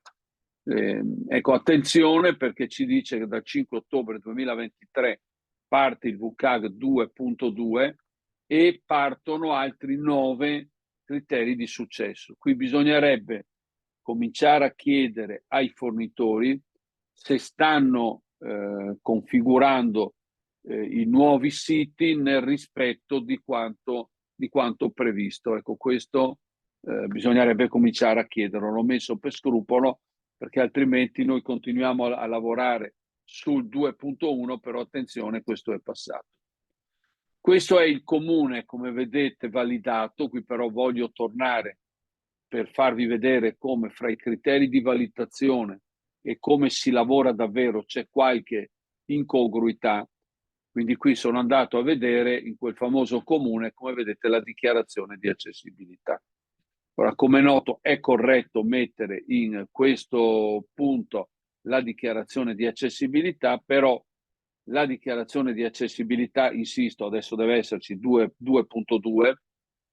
Ecco, attenzione perché ci dice che dal 5 ottobre 2023 parte il WCAG 2.2 e partono altri 9 criteri di successo. Qui bisognerebbe cominciare a chiedere ai fornitori se stanno configurando i nuovi siti nel rispetto di quanto previsto. Ecco, questo bisognerebbe cominciare a chiederlo. L'ho messo per scrupolo perché altrimenti noi continuiamo a lavorare sul 2.1, però attenzione, questo è passato. Questo è il comune, come vedete, validato. Qui però voglio tornare per farvi vedere come fra i criteri di validazione e come si lavora davvero c'è qualche incongruità. Quindi qui sono andato a vedere in quel famoso comune, come vedete, la dichiarazione di accessibilità. Ora, come è noto, è corretto mettere in questo punto la dichiarazione di accessibilità, però la dichiarazione di accessibilità, insisto, adesso deve esserci 2.2,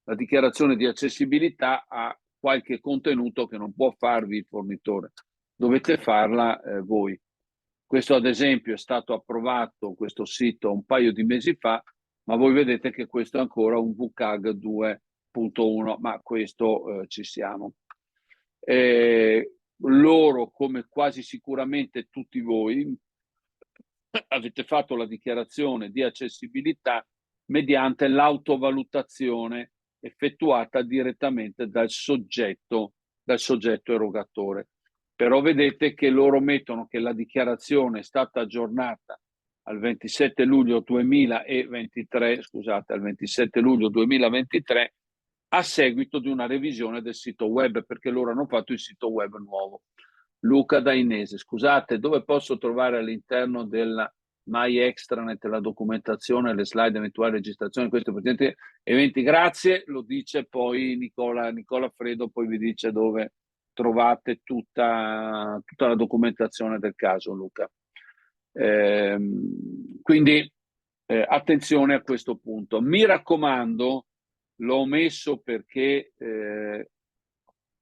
la dichiarazione di accessibilità ha qualche contenuto che non può farvi il fornitore, dovete farla voi. Questo ad esempio è stato approvato, questo sito, un paio di mesi fa, ma voi vedete che questo è ancora un WCAG 2.1, ma questo ci siamo. Loro, come quasi sicuramente tutti voi, avete fatto la dichiarazione di accessibilità mediante l'autovalutazione effettuata direttamente dal soggetto erogatore. Però vedete che loro mettono che la dichiarazione è stata aggiornata al 27 luglio 2023, scusate, al 27 luglio 2023, a seguito di una revisione del sito web, perché loro hanno fatto il sito web nuovo. Luca Dainese, scusate, dove posso trovare all'interno della My Extranet la documentazione, le slide, eventuali registrazioni di questi potenti eventi? Grazie, lo dice poi Nicola Fredo, poi vi dice dove trovate tutta la documentazione del caso, Luca. Quindi attenzione a questo punto. Mi raccomando, l'ho messo perché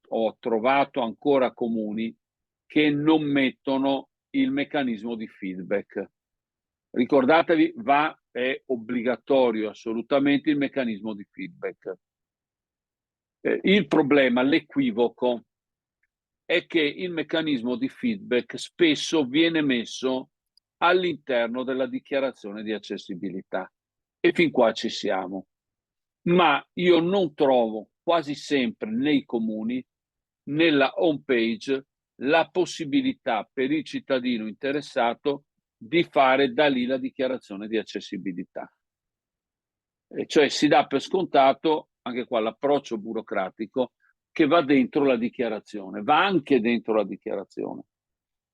ho trovato ancora comuni che non mettono il meccanismo di feedback. Ricordatevi, è obbligatorio assolutamente il meccanismo di feedback. Il problema, l'equivoco, è che il meccanismo di feedback spesso viene messo all'interno della dichiarazione di accessibilità. E fin qua ci siamo. Ma io non trovo quasi sempre nei comuni, nella home page, la possibilità per il cittadino interessato di fare da lì la dichiarazione di accessibilità. E cioè si dà per scontato, anche qua l'approccio burocratico, che va dentro la dichiarazione, va anche dentro la dichiarazione,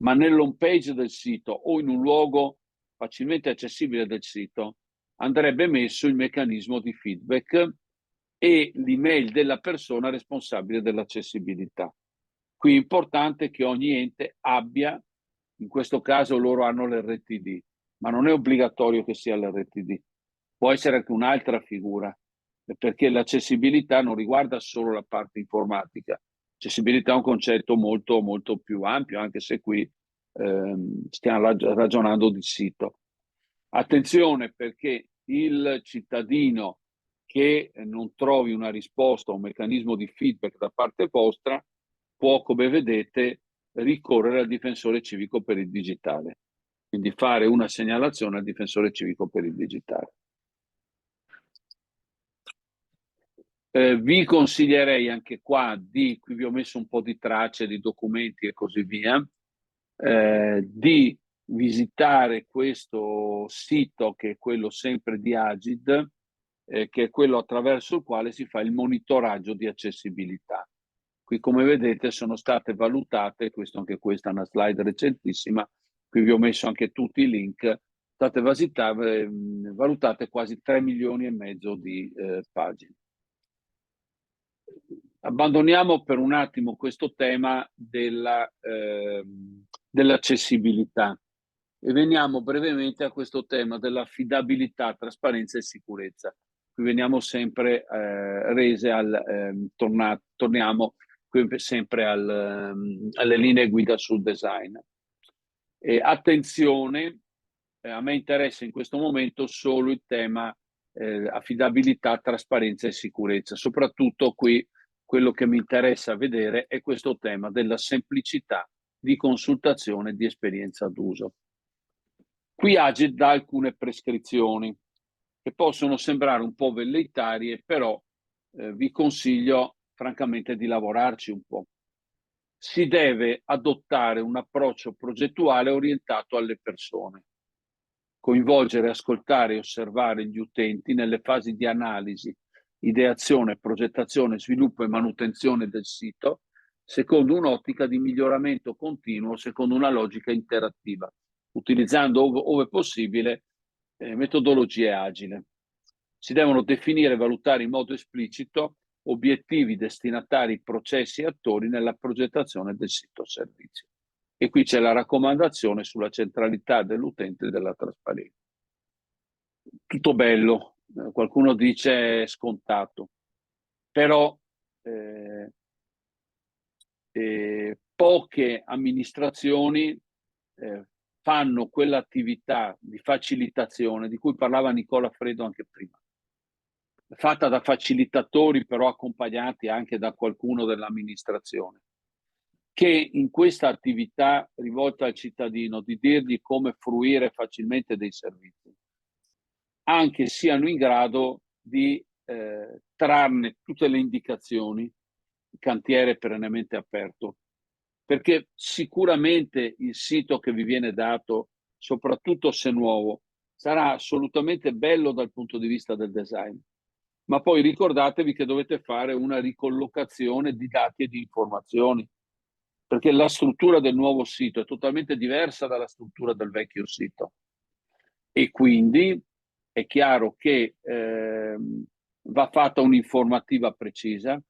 ma nell'home page del sito o in un luogo facilmente accessibile del sito andrebbe messo il meccanismo di feedback e l'email della persona responsabile dell'accessibilità. Qui è importante che ogni ente abbia, in questo caso loro hanno l'RTD, ma non è obbligatorio che sia l'RTD, può essere anche un'altra figura, perché l'accessibilità non riguarda solo la parte informatica. L'accessibilità è un concetto molto, molto più ampio, anche se qui stiamo ragionando di sito. Attenzione, perché il cittadino che non trovi una risposta o un meccanismo di feedback da parte vostra può, come vedete, ricorrere al difensore civico per il digitale. Quindi fare una segnalazione al difensore civico per il digitale. Vi consiglierei anche qua qui vi ho messo un po' di tracce di documenti e così via, di visitare questo sito che è quello sempre di Agid, che è quello attraverso il quale si fa il monitoraggio di accessibilità. Qui, come vedete, sono state valutate, anche questa è una slide recentissima, qui vi ho messo anche tutti i link, state valutate quasi 3 milioni e mezzo di pagine. Abbandoniamo per un attimo questo tema dell'accessibilità e veniamo brevemente a questo tema dell'affidabilità, trasparenza e sicurezza. Qui veniamo sempre torniamo sempre alle linee guida sul design. Attenzione, a me interessa in questo momento solo il tema affidabilità, trasparenza e sicurezza. Soprattutto qui quello che mi interessa vedere è questo tema della semplicità di consultazione e di esperienza d'uso. Qui Agid dà alcune prescrizioni che possono sembrare un po' velleitarie, però vi consiglio francamente di lavorarci un po'. Si deve adottare un approccio progettuale orientato alle persone, coinvolgere, ascoltare e osservare gli utenti nelle fasi di analisi, ideazione, progettazione, sviluppo e manutenzione del sito, secondo un'ottica di miglioramento continuo, secondo una logica interattiva, utilizzando ove possibile metodologie agili. Si devono definire e valutare in modo esplicito obiettivi, destinatari, processi e attori nella progettazione del sito servizio. E qui c'è la raccomandazione sulla centralità dell'utente e della trasparenza. Tutto bello, qualcuno dice scontato, però poche amministrazioni fanno quell'attività di facilitazione di cui parlava Nicola Fredo anche prima, fatta da facilitatori però accompagnati anche da qualcuno dell'amministrazione, che in questa attività rivolta al cittadino di dirgli come fruire facilmente dei servizi, anche siano in grado di trarne tutte le indicazioni. Il cantiere perennemente aperto, perché sicuramente il sito che vi viene dato, soprattutto se nuovo, sarà assolutamente bello dal punto di vista del design, ma poi ricordatevi che dovete fare una ricollocazione di dati e di informazioni, perché la struttura del nuovo sito è totalmente diversa dalla struttura del vecchio sito, e quindi è chiaro che va fatta un'informativa precisa,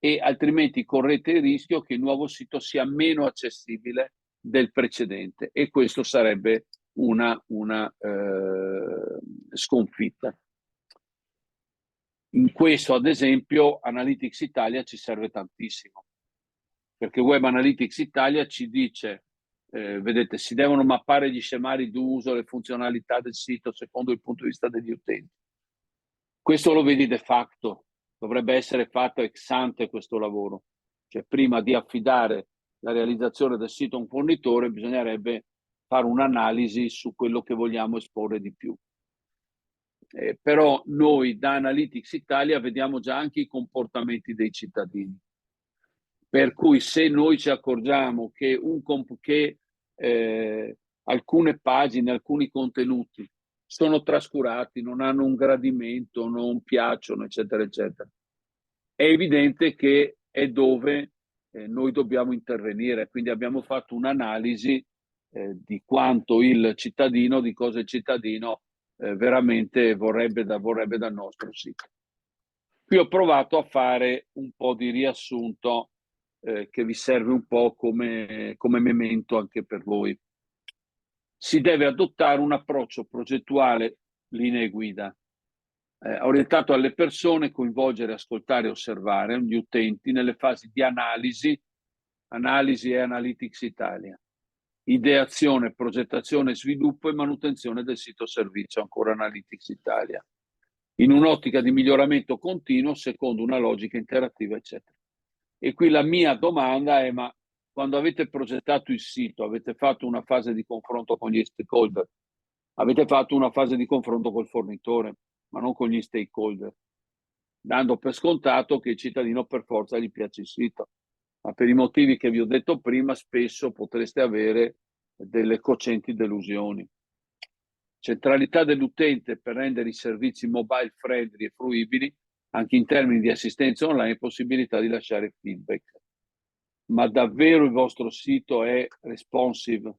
e altrimenti correte il rischio che il nuovo sito sia meno accessibile del precedente, e questo sarebbe una sconfitta. In questo, ad esempio, Analytics Italia ci serve tantissimo, perché Web Analytics Italia ci dice, vedete, si devono mappare gli scemari d'uso, le funzionalità del sito secondo il punto di vista degli utenti. Questo lo vedi de facto, dovrebbe essere fatto ex ante questo lavoro, cioè prima di affidare la realizzazione del sito a un fornitore bisognerebbe fare un'analisi su quello che vogliamo esporre di più. Però noi da Analytics Italia vediamo già anche i comportamenti dei cittadini, per cui se noi ci accorgiamo che alcune pagine, alcuni contenuti sono trascurati, non hanno un gradimento, non piacciono, eccetera, eccetera, è evidente che è dove noi dobbiamo intervenire. Quindi abbiamo fatto un'analisi di quanto il cittadino, di cosa il cittadino veramente vorrebbe dal nostro sito. Qui ho provato a fare un po' di riassunto che vi serve un po' come memento anche per voi. Si deve adottare un approccio progettuale, linee guida, orientato alle persone, coinvolgere, ascoltare e osservare gli utenti nelle fasi di analisi e Analytics Italia, ideazione, progettazione, sviluppo e manutenzione del sito servizio, ancora Analytics Italia, in un'ottica di miglioramento continuo secondo una logica interattiva, eccetera. E qui la mia domanda è: ma quando avete progettato il sito, avete fatto una fase di confronto con gli stakeholder, avete fatto una fase di confronto col fornitore, ma non con gli stakeholder, dando per scontato che il cittadino per forza gli piace il sito, ma per i motivi che vi ho detto prima spesso potreste avere delle cocenti delusioni. Centralità dell'utente per rendere i servizi mobile friendly e fruibili anche in termini di assistenza online e possibilità di lasciare feedback. Ma davvero il vostro sito è responsive?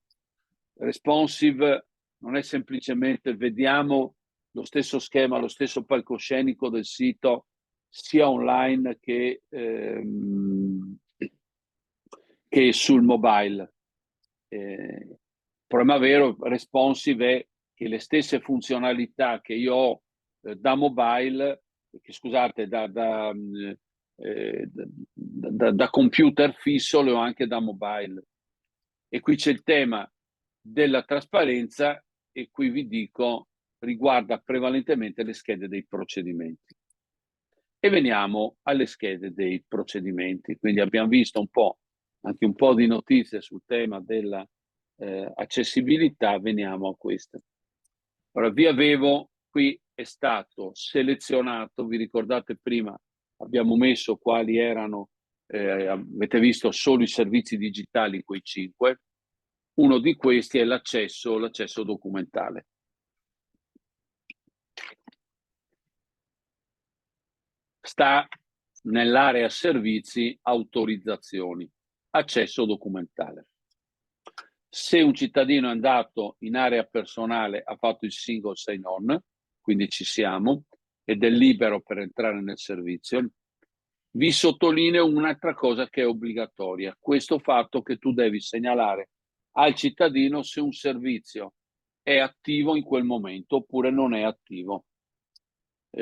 Responsive non è semplicemente vediamo lo stesso schema, lo stesso palcoscenico del sito sia online che sul mobile. Il problema vero responsive è che le stesse funzionalità che io ho da mobile, che scusate, da computer fisso, le ho anche da mobile. E qui c'è il tema della trasparenza, e qui vi dico riguarda prevalentemente le schede dei procedimenti. E veniamo alle schede dei procedimenti. Quindi abbiamo visto anche un po' di notizie sul tema della accessibilità, veniamo a queste. Ora, qui è stato selezionato, vi ricordate prima abbiamo messo quali erano, avete visto solo i servizi digitali, quei 5, uno di questi è l'accesso documentale. Sta nell'area servizi, autorizzazioni, accesso documentale. Se un cittadino è andato in area personale, ha fatto il single sign-on, quindi ci siamo, ed è libero per entrare nel servizio, Vi sottolineo un'altra cosa che è obbligatoria, questo fatto che tu devi segnalare al cittadino se un servizio è attivo in quel momento oppure non è attivo.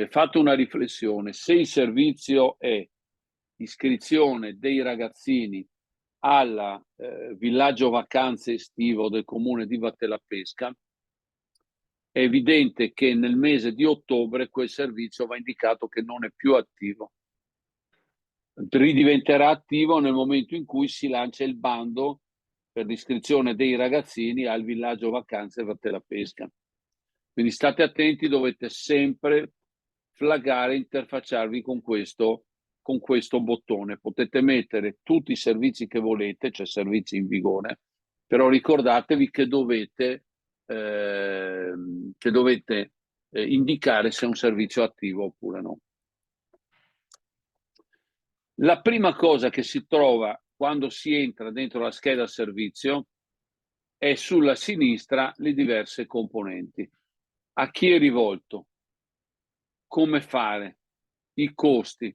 Fate una riflessione, se il servizio è iscrizione dei ragazzini al villaggio vacanze estivo del comune di Vattelapesca, è evidente che nel mese di ottobre quel servizio va indicato che non è più attivo. Ridiventerà attivo nel momento in cui si lancia il bando per l'iscrizione dei ragazzini al villaggio vacanze Vattelapesca. Quindi state attenti, dovete sempre flaggare, interfacciarvi con questo bottone. Potete mettere tutti i servizi che volete, cioè servizi in vigore, però ricordatevi che dovete indicare se è un servizio attivo oppure no. La prima cosa che si trova quando si entra dentro la scheda servizio è sulla sinistra le diverse componenti. A chi è rivolto? Come fare? I costi?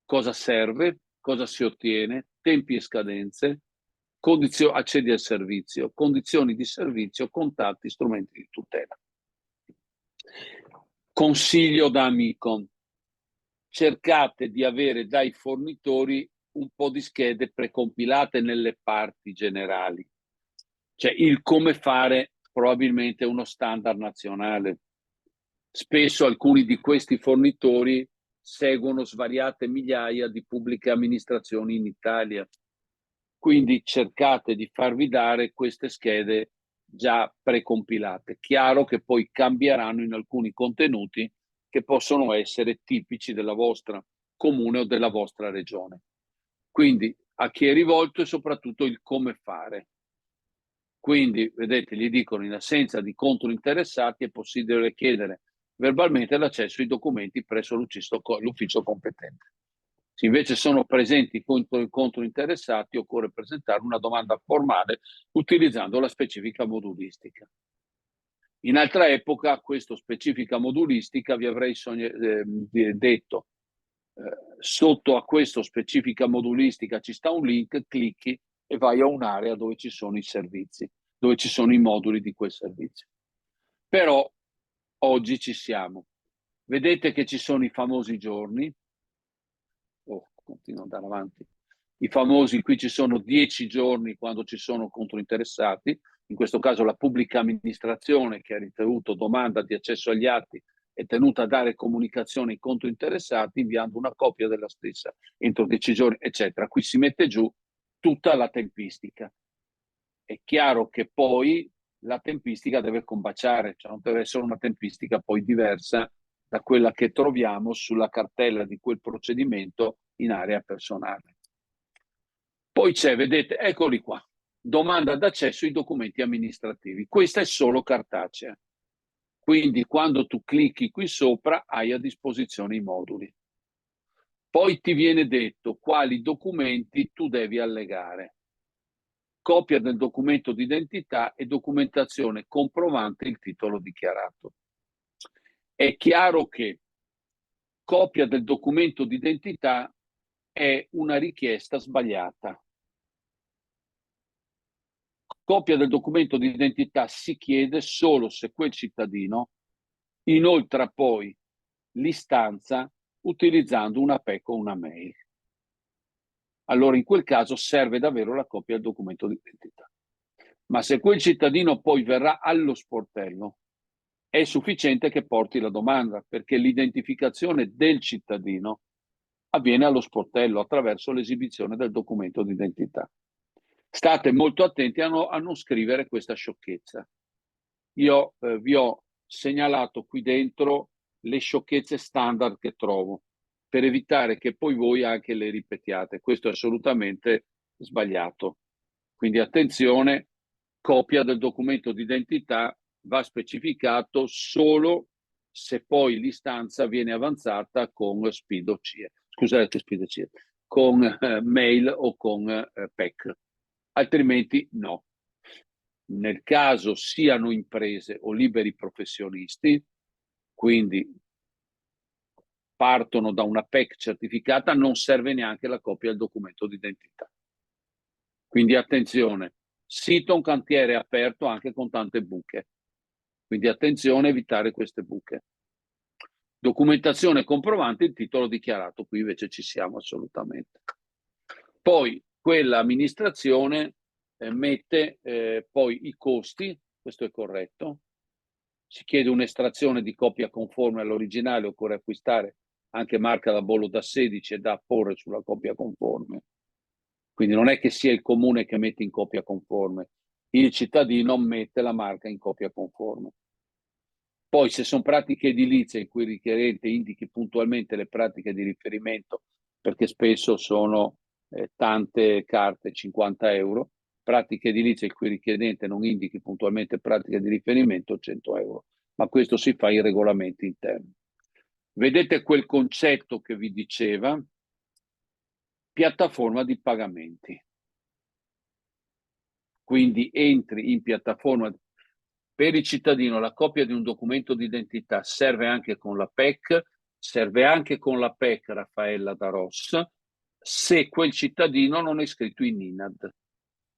Cosa serve? Cosa si ottiene? Tempi e scadenze? Accedi al servizio, condizioni di servizio, contatti, strumenti di tutela. Consiglio da amico: cercate di avere dai fornitori un po' di schede precompilate nelle parti generali. Cioè il come fare probabilmente è uno standard nazionale. Spesso alcuni di questi fornitori seguono svariate migliaia di pubbliche amministrazioni in Italia. Quindi cercate di farvi dare queste schede già precompilate. Chiaro che poi cambieranno in alcuni contenuti che possono essere tipici della vostra comune o della vostra regione. Quindi a chi è rivolto e soprattutto il come fare. Quindi, vedete, gli dicono in assenza di controinteressati è possibile chiedere verbalmente l'accesso ai documenti presso l'ufficio competente. Se invece sono presenti controinteressati, occorre presentare una domanda formale utilizzando la specifica modulistica. In altra epoca, questa specifica modulistica vi avrei detto, sotto a questa specifica modulistica ci sta un link, clicchi e vai a un'area dove ci sono i servizi, dove ci sono i moduli di quel servizio. Però oggi ci siamo. Vedete che ci sono i famosi giorni. Continuo ad andare avanti. I famosi, qui ci sono 10 giorni quando ci sono controinteressati, in questo caso la pubblica amministrazione che ha ricevuto domanda di accesso agli atti è tenuta a dare comunicazione ai controinteressati inviando una copia della stessa entro 10 giorni, eccetera. Qui si mette giù tutta la tempistica. È chiaro che poi la tempistica deve combaciare, cioè non deve essere una tempistica poi diversa da quella che troviamo sulla cartella di quel procedimento in area personale. Poi c'è, vedete, eccoli qua, domanda d'accesso ai documenti amministrativi. Questa è solo cartacea. Quindi quando tu clicchi qui sopra hai a disposizione i moduli. Poi ti viene detto quali documenti tu devi allegare. Copia del documento d'identità e documentazione comprovante il titolo dichiarato. È chiaro che copia del documento d'identità è una richiesta sbagliata. Copia del documento d'identità si chiede solo se quel cittadino inoltra poi l'istanza utilizzando una PEC o una mail. Allora in quel caso serve davvero la copia del documento d'identità. Ma se quel cittadino poi verrà allo sportello, è sufficiente che porti la domanda, perché l'identificazione del cittadino avviene allo sportello attraverso l'esibizione del documento d'identità. State molto attenti a non scrivere questa sciocchezza. Io vi ho segnalato qui dentro le sciocchezze standard che trovo, per evitare che poi voi anche le ripetiate. Questo è assolutamente sbagliato. Quindi attenzione, copia del documento d'identità va specificato solo se poi l'istanza viene avanzata con SPID o CIE. Scusate, SPID o CIE, con mail o con PEC. Altrimenti no. Nel caso siano imprese o liberi professionisti, quindi partono da una PEC certificata, non serve neanche la copia del documento d'identità. Quindi attenzione, sito un cantiere aperto anche con tante buche. Quindi attenzione a evitare queste buche. Documentazione comprovante il titolo dichiarato, qui invece ci siamo assolutamente. Poi quella amministrazione mette poi i costi, questo è corretto, si chiede un'estrazione di copia conforme all'originale, occorre acquistare anche marca da bollo da 16 e da apporre sulla copia conforme. Quindi non è che sia il comune che mette in copia conforme, il cittadino mette la marca in copia conforme. Poi se sono pratiche edilizie in cui il richiedente indichi puntualmente le pratiche di riferimento, perché spesso sono tante carte, 50 euro, pratiche edilizie in cui il richiedente non indichi puntualmente pratiche di riferimento, 100 euro. Ma questo si fa in regolamenti interni. Vedete quel concetto che vi diceva? Piattaforma di pagamenti. Quindi entri in piattaforma. Per il cittadino la copia di un documento d'identità serve anche con la PEC, serve anche con la PEC Raffaella da Ross, se quel cittadino non è iscritto in INAD.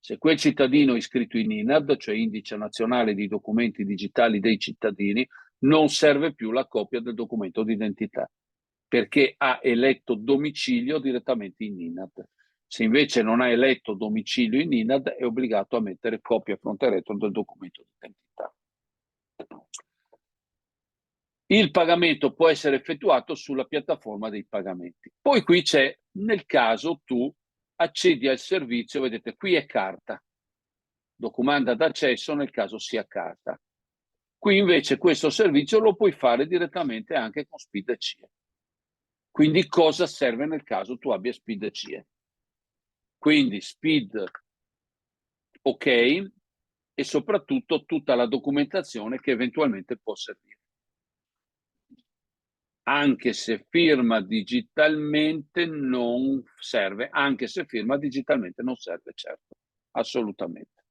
Se quel cittadino è iscritto in INAD, cioè Indice Nazionale di Documenti Digitali dei Cittadini, non serve più la copia del documento d'identità, perché ha eletto domicilio direttamente in INAD. Se invece non ha eletto domicilio in INAD, è obbligato a mettere copia fronte retro del documento d'identità. Il pagamento può essere effettuato sulla piattaforma dei pagamenti. Poi qui c'è, nel caso tu accedi al servizio, vedete qui è carta, documanda d'accesso nel caso sia carta. Qui invece questo servizio lo puoi fare direttamente anche con SPID CIE. Quindi cosa serve nel caso tu abbia SPID CIE? Quindi SPID ok e soprattutto tutta la documentazione che eventualmente può servire. Anche se firma digitalmente non serve, anche se firma digitalmente non serve, certo, assolutamente.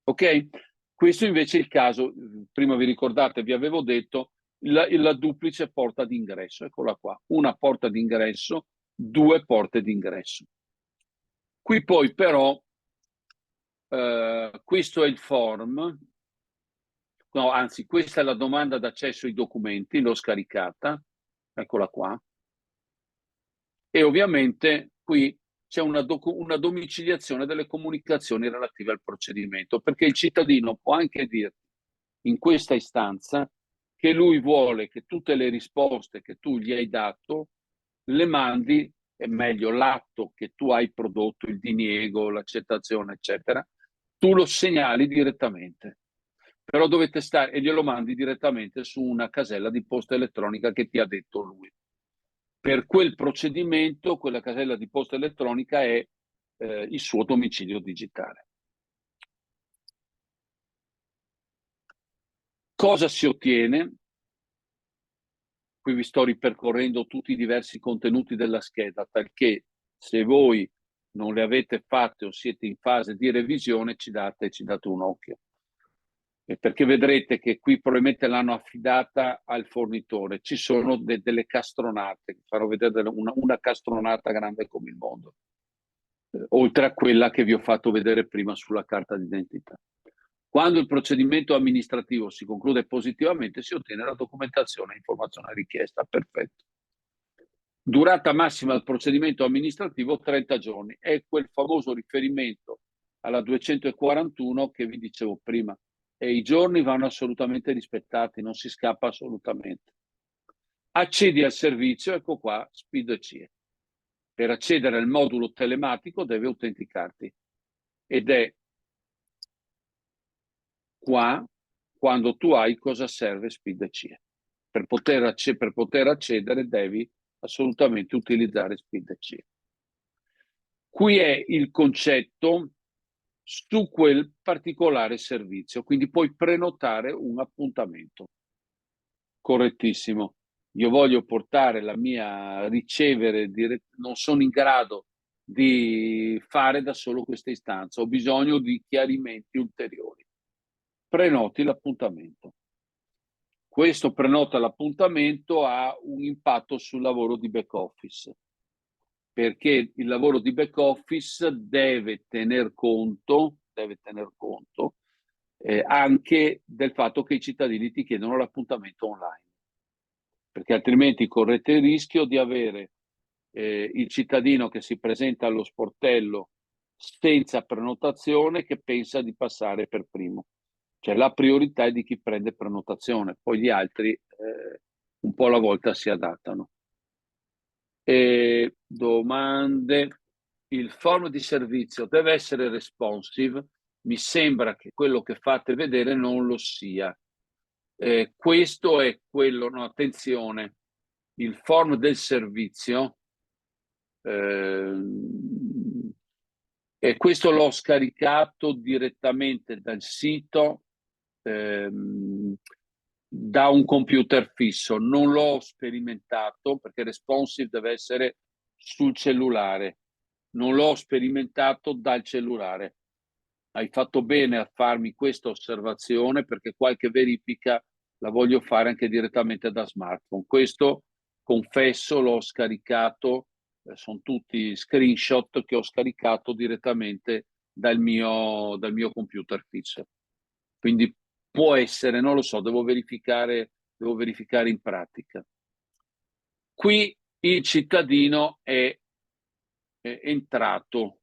Ok? Questo invece è il caso, prima vi ricordate, vi avevo detto, la duplice porta d'ingresso, eccola qua, una porta d'ingresso, due porte d'ingresso. Qui poi però, questo è il form, no, anzi, questa è la domanda d'accesso ai documenti, l'ho scaricata, eccola qua, e ovviamente qui c'è una domiciliazione delle comunicazioni relative al procedimento, perché il cittadino può anche dirti in questa istanza che lui vuole che tutte le risposte che tu gli hai dato le mandi, è meglio l'atto che tu hai prodotto, il diniego, l'accettazione, eccetera, tu lo segnali direttamente. Però dovete stare e glielo mandi direttamente su una casella di posta elettronica che ti ha detto lui. Per quel procedimento, quella casella di posta elettronica è il suo domicilio digitale. Cosa si ottiene? Qui vi sto ripercorrendo tutti i diversi contenuti della scheda, perché se voi non le avete fatte o siete in fase di revisione, ci date un occhio. Perché vedrete che qui probabilmente l'hanno affidata al fornitore. Ci sono delle castronate, farò vedere una castronata grande come il mondo, oltre a quella che vi ho fatto vedere prima sulla carta d'identità. Quando il procedimento amministrativo si conclude positivamente, si ottiene la documentazione e informazione richiesta. Perfetto. Durata massima del procedimento amministrativo 30 giorni. È quel famoso riferimento alla 241 che vi dicevo prima. E i giorni vanno assolutamente rispettati, non si scappa assolutamente. Accedi al servizio, ecco qua, SPID CIE. Per accedere al modulo telematico deve autenticarti ed è qua quando tu hai cosa serve SPID CIE. Per poter accedere devi assolutamente utilizzare SPID CIE. Qui è il concetto su quel particolare servizio, quindi puoi prenotare un appuntamento. Correttissimo. Io voglio portare la mia ricevere, non sono in grado di fare da solo questa istanza, ho bisogno di chiarimenti ulteriori. Prenoti l'appuntamento. Questo prenota l'appuntamento, ha un impatto sul lavoro di back office, perché il lavoro di back office deve tener conto anche del fatto che i cittadini ti chiedono l'appuntamento online, perché altrimenti correte il rischio di avere il cittadino che si presenta allo sportello senza prenotazione, che pensa di passare per primo. Cioè la priorità è di chi prende prenotazione, poi gli altri un po' alla volta si adattano. Domande. Il form di servizio deve essere responsive. Mi sembra che quello che fate vedere non lo sia. Questo è quello, no, attenzione, il form del servizio, e questo l'ho scaricato direttamente dal sito, da un computer fisso. Non l'ho sperimentato perché responsive deve essere sul cellulare. Non l'ho sperimentato dal cellulare. Hai fatto bene a farmi questa osservazione, perché qualche verifica la voglio fare anche direttamente da smartphone. Questo, confesso, l'ho scaricato, sono tutti screenshot che ho scaricato direttamente dal mio computer fisso. Quindi può essere, non lo so, devo verificare in pratica. Qui il cittadino è entrato.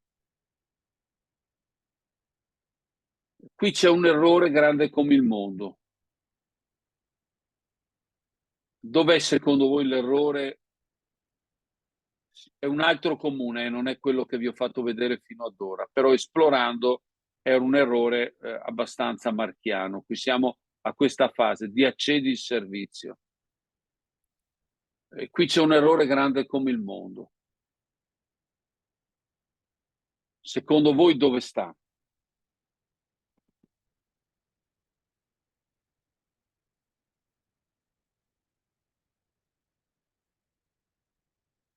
Qui c'è un errore grande come il mondo. Dov'è secondo voi l'errore? È un altro comune, non è quello che vi ho fatto vedere fino ad ora, però esplorando era un errore abbastanza marchiano. Qui siamo a questa fase di accedi il servizio. E qui c'è un errore grande come il mondo. Secondo voi dove sta?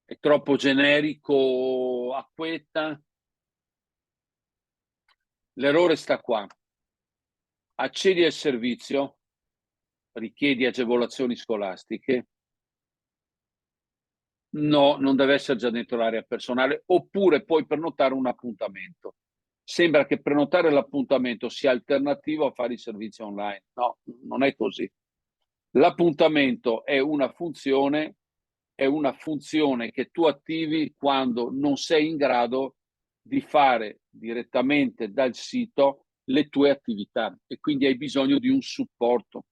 È troppo generico, acquetta? L'errore sta qua. Accedi al servizio, richiedi agevolazioni scolastiche. No, non deve essere già dentro l'area personale, oppure puoi prenotare un appuntamento. Sembra che prenotare l'appuntamento sia alternativo a fare i servizi online. No, non è così. L'appuntamento è una funzione che tu attivi quando non sei in grado di fare direttamente dal sito le tue attività, e quindi hai bisogno di un supporto,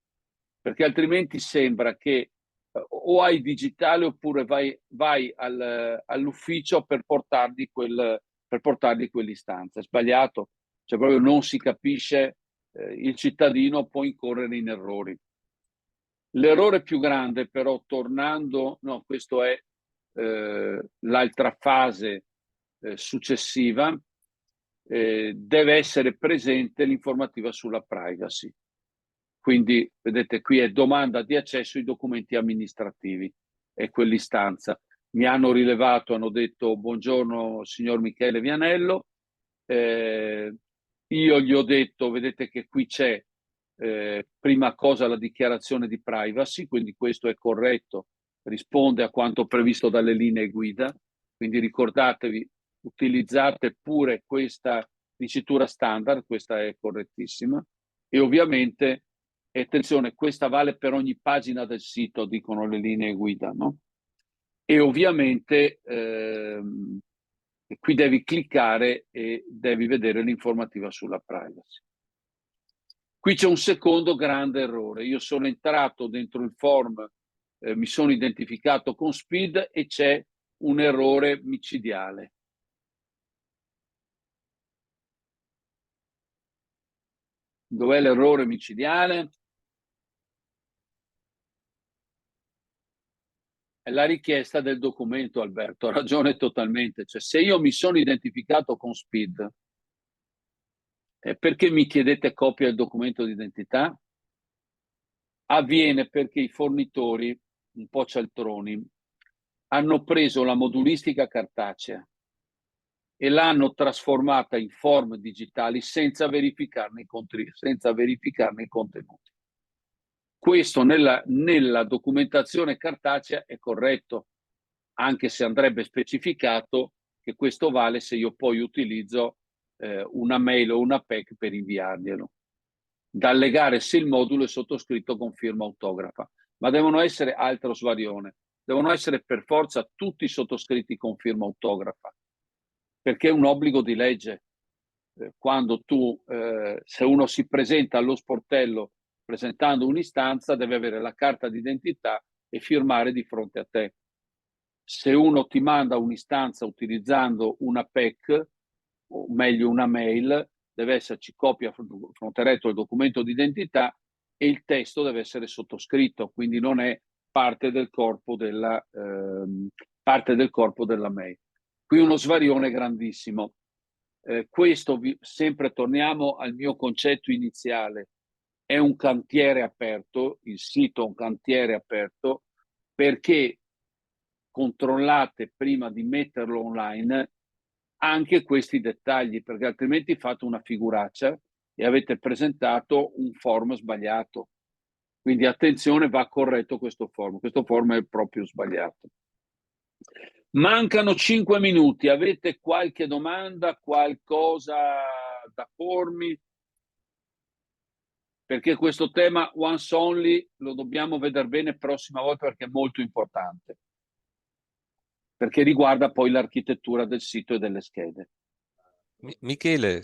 perché altrimenti sembra che o hai digitale oppure vai all'ufficio per portargli quell'istanza. È sbagliato, cioè proprio non si capisce, il cittadino può incorrere in errori. L'errore più grande, però, tornando, no, questo è l'altra fase successiva, deve essere presente l'informativa sulla privacy. Quindi, vedete, qui è domanda di accesso ai documenti amministrativi, è quell'istanza. Mi hanno rilevato, hanno detto buongiorno signor Michele Vianello, io gli ho detto, vedete che qui c'è prima cosa la dichiarazione di privacy, quindi questo è corretto, risponde a quanto previsto dalle linee guida, quindi ricordatevi, utilizzate pure questa dicitura standard, questa è correttissima, e ovviamente, e attenzione, questa vale per ogni pagina del sito, dicono le linee guida, no? E ovviamente qui devi cliccare e devi vedere l'informativa sulla privacy. Qui c'è un secondo grande errore. Io sono entrato dentro il form, mi sono identificato con SPID e c'è un errore micidiale. Dov'è l'errore micidiale? È la richiesta del documento, Alberto, ha ragione totalmente. Cioè, se io mi sono identificato con SPID, perché mi chiedete copia del documento di identità? Avviene perché i fornitori, un po' cialtroni, hanno preso la modulistica cartacea e l'hanno trasformata in form digitali senza verificarne i contenuti. Questo nella documentazione cartacea è corretto, anche se andrebbe specificato che questo vale se io poi utilizzo una mail o una PEC per inviarglielo. Da allegare se il modulo è sottoscritto con firma autografa. Ma devono essere, altro svarione, devono essere per forza tutti sottoscritti con firma autografa, perché è un obbligo di legge. Quando se uno si presenta allo sportello presentando un'istanza, deve avere la carta d'identità e firmare di fronte a te. Se uno ti manda un'istanza utilizzando una PEC, o meglio una mail, deve esserci copia fronte retro del documento d'identità e il testo deve essere sottoscritto, quindi non è parte del corpo della mail. Qui uno svarione grandissimo. Sempre torniamo al mio concetto iniziale, è un cantiere aperto, il sito è un cantiere aperto, perché controllate prima di metterlo online anche questi dettagli, perché altrimenti fate una figuraccia e avete presentato un form sbagliato. Quindi attenzione, va corretto questo form è proprio sbagliato. Mancano 5 minuti, avete qualche domanda, qualcosa da pormi? Perché questo tema once only lo dobbiamo vedere bene prossima volta, perché è molto importante, perché riguarda poi l'architettura del sito e delle schede. Michele,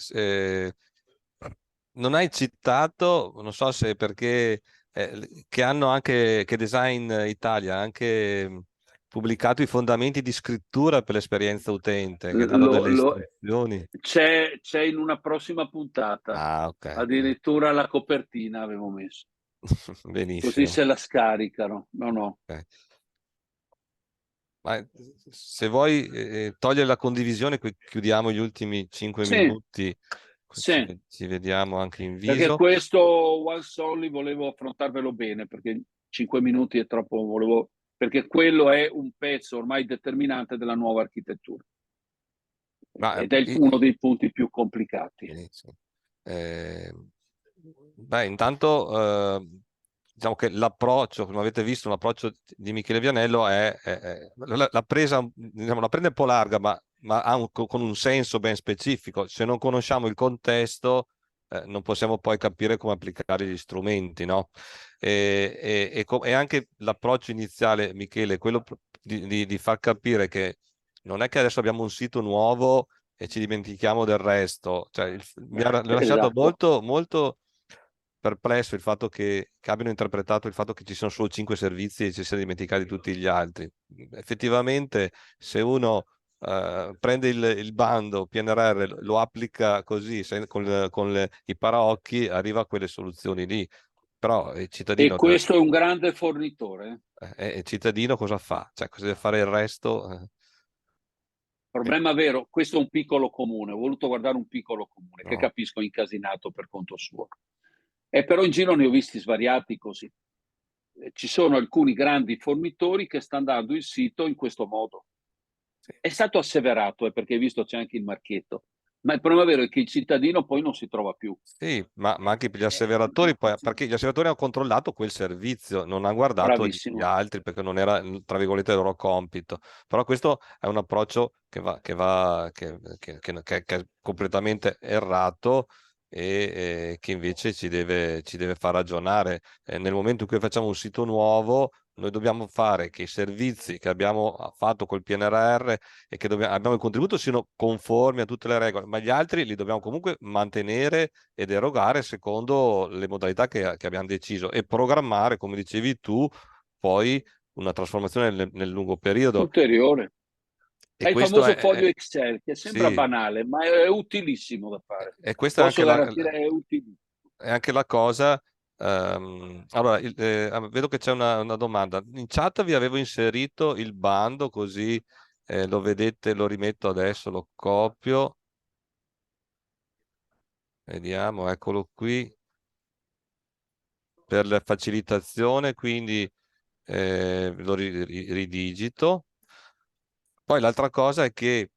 non hai citato, non so se perché, che hanno anche, che Design Italia ha anche pubblicato i fondamenti di scrittura per l'esperienza utente, che danno delle istruzioni. C'è in una prossima puntata, Ah, ok. addirittura la copertina avevo messo. Così Benissimo. se la scaricano. No. Okay. Ma se vuoi togliere la condivisione, chiudiamo gli ultimi 5 Sì, minuti, sì, ci vediamo anche in perché viso. questo once only volevo affrontarvelo bene, perché 5 minuti è troppo, perché quello è un pezzo ormai determinante della nuova architettura Ma, ed è uno dei punti più complicati. benissimo. Beh, intanto diciamo che l'approccio, come avete visto, l'approccio di Michele Vianello la presa, diciamo, la prende un po' larga, ma con un senso ben specifico. Se non conosciamo il contesto, non possiamo poi capire come applicare gli strumenti, no? E anche l'approccio iniziale, Michele, quello di far capire che non è che adesso abbiamo un sito nuovo e ci dimentichiamo del resto. Cioè, mi ha lasciato Esatto. molto, molto perplesso il fatto che abbiano interpretato il fatto che ci sono solo 5 servizi e ci siano dimenticati tutti gli altri. Effettivamente, se uno prende il bando PNRR, lo applica così, con i paraocchi, arriva a quelle soluzioni lì. Però il E cittadino, questo è un grande fornitore. il cittadino cosa fa? Cioè, cosa deve fare il resto? Problema vero, questo è un piccolo comune, ho voluto guardare un piccolo comune, che No. capisco incasinato per conto suo. E però in giro ne ho visti svariati così. Ci sono alcuni grandi fornitori che stanno dando il sito in questo modo. È stato asseverato, perché hai visto c'è anche il marchetto, ma il problema vero è che il cittadino poi non si trova più. Sì, ma anche per gli asseveratori, perché gli asseveratori hanno controllato quel servizio, non hanno guardato gli Bravissimo. altri perché non era, tra virgolette, il loro compito. Però questo è un approccio che è completamente errato e che invece ci deve far ragionare. Nel momento in cui facciamo un sito nuovo, noi dobbiamo fare che i servizi che abbiamo fatto col PNRR e che abbiamo il contributo siano conformi a tutte le regole, ma gli altri li dobbiamo comunque mantenere ed erogare secondo le modalità che abbiamo deciso e programmare, come dicevi tu, poi una trasformazione nel lungo periodo. Ulteriore. E È il questo famoso foglio Excel, che sembra sì, banale, ma è utilissimo da fare. e questa è Posso anche garantire è utilissimo. è anche la cosa. Allora, vedo che c'è una domanda. In chat vi avevo inserito il bando, così lo vedete, lo rimetto adesso, lo copio. Vediamo, eccolo qui. Per la facilitazione, quindi lo ridigito. Poi l'altra cosa è che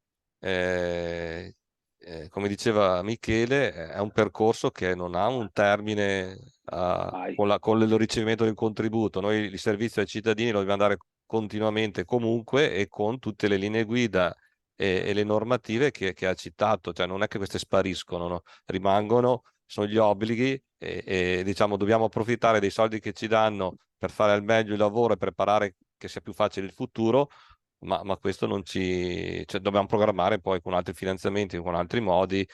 come diceva Michele, è un percorso che non ha un termine Mai. con il ricevimento del contributo. Noi il servizio ai cittadini lo dobbiamo dare continuamente, comunque, e con tutte le linee guida e le normative che ha citato. Cioè, non è che queste spariscono, no? Rimangono, sono gli obblighi e diciamo dobbiamo approfittare dei soldi che ci danno per fare al meglio il lavoro e preparare che sia più facile il futuro. Ma questo non cioè, dobbiamo programmare poi con altri finanziamenti, con altri modi,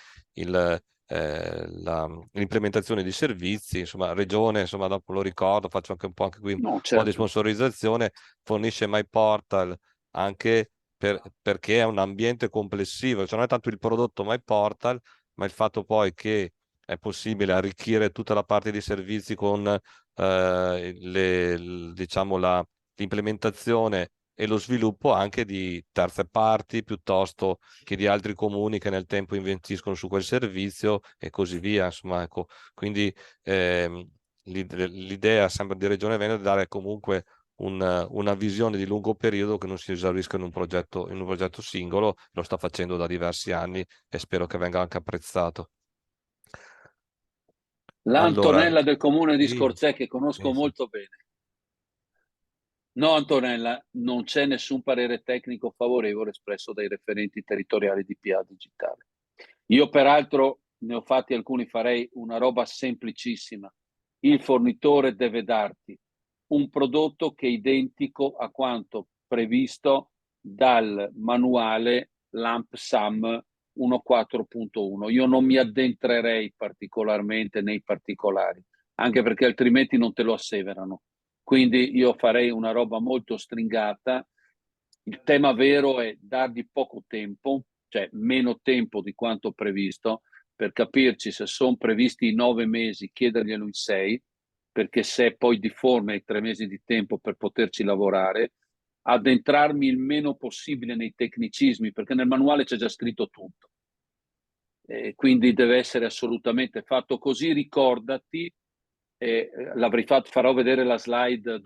l'implementazione di servizi. Insomma, regione, insomma, dopo lo ricordo, faccio anche un po' anche qui un No, po' di certo. sponsorizzazione, fornisce MyPortal anche perché è un ambiente complessivo, cioè non è tanto il prodotto MyPortal, ma il fatto poi che è possibile arricchire tutta la parte di servizi con diciamo l'implementazione e lo sviluppo anche di terze parti piuttosto che di altri comuni che nel tempo investiscono su quel servizio e così via. Insomma, ecco, quindi l'idea sempre di Regione Veneto è dare comunque una visione di lungo periodo che non si esaurisca in un progetto singolo. Lo sta facendo da diversi anni e spero che venga anche apprezzato. Allora, L'Antonella del comune di sì, Scorzè, che conosco sì, sì. molto bene. No, Antonella, non c'è nessun parere tecnico favorevole espresso dai referenti territoriali di PA Digitale. Io peraltro ne ho fatti alcuni, farei una roba semplicissima. Il fornitore deve darti un prodotto che è identico a quanto previsto dal manuale LAMP SAM 1.4.1. Io non mi addentrerei particolarmente nei particolari, anche perché altrimenti non te lo asseverano. Quindi io farei una roba molto stringata. Il tema vero è dargli poco tempo, cioè meno tempo di quanto previsto. Per capirci, se sono previsti 9 mesi, chiederglielo in 6, perché se poi difforme hai 3 mesi di tempo per poterci lavorare. Addentrarmi il meno possibile nei tecnicismi, perché nel manuale c'è già scritto tutto. Quindi deve essere assolutamente fatto così. Ricordati, farò vedere la slide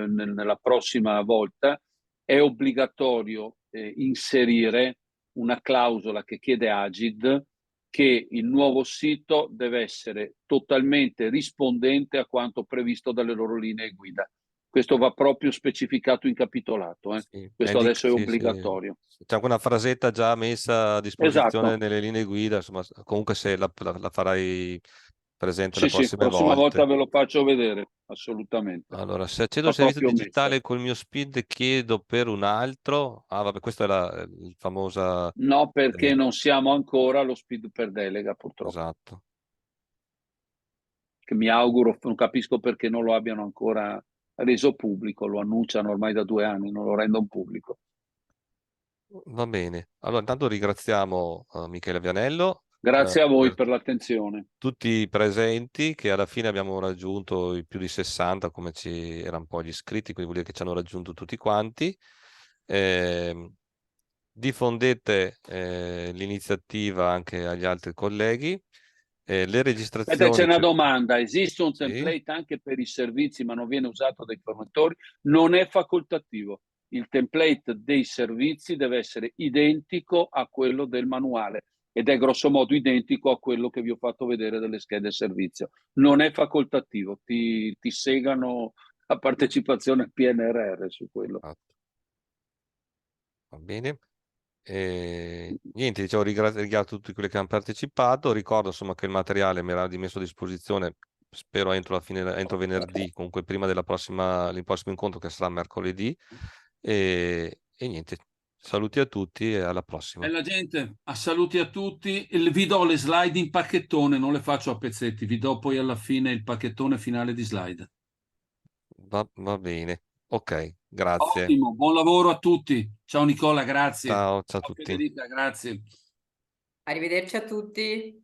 nella prossima volta, è obbligatorio inserire una clausola che chiede Agid che il nuovo sito deve essere totalmente rispondente a quanto previsto dalle loro linee guida. Questo va proprio specificato in capitolato. Sì, Questo adesso è sì, sì. obbligatorio. C'è anche una frasetta già messa a disposizione Esatto. nelle linee guida, insomma, comunque se la farai presente le Sì, sì, prossime prossima volta volte. ve lo faccio vedere, assolutamente. Allora, se accedo Va al servizio proprio messa. digitale col mio SPID chiedo per un altro. Ah, vabbè, questa è il famosa. No, perché eh, non siamo ancora allo speed per delega, purtroppo. esatto. Che mi auguro, non capisco perché non lo abbiano ancora reso pubblico, lo annunciano ormai da 2 anni, non lo rendono pubblico. Va bene. Allora, intanto ringraziamo Michele Vianello, Grazie a voi per per l'attenzione. tutti i presenti, che alla fine abbiamo raggiunto i più di 60, come ci erano un po' gli iscritti, quindi vuol dire che ci hanno raggiunto tutti quanti. Diffondete l'iniziativa anche agli altri colleghi. Le Aspetta, c'è registrazioni. una domanda. Esiste un Sì? template anche per i servizi, ma non viene usato dai fornitori? Non è facoltativo. Il template dei servizi deve essere identico a quello del manuale ed è grosso modo identico a quello che vi ho fatto vedere delle schede servizio. Non è facoltativo, ti segano la partecipazione al PNRR su quello. Va bene. Niente, dicevo, ringrazio tutti quelli che hanno partecipato. Ricordo insomma che il materiale mi era messo a disposizione, spero entro venerdì, comunque prima del prossimo incontro che sarà mercoledì. E niente, saluti a tutti e alla prossima. La gente, a saluti a tutti. Vi do le slide in pacchettone, non le faccio a pezzetti, vi do poi alla fine il pacchettone finale di slide. Va bene. Ok, grazie. Ottimo, buon lavoro a tutti. Ciao Nicola, grazie. Ciao, ciao a Ciao tutti. Federica, grazie. Arrivederci a tutti.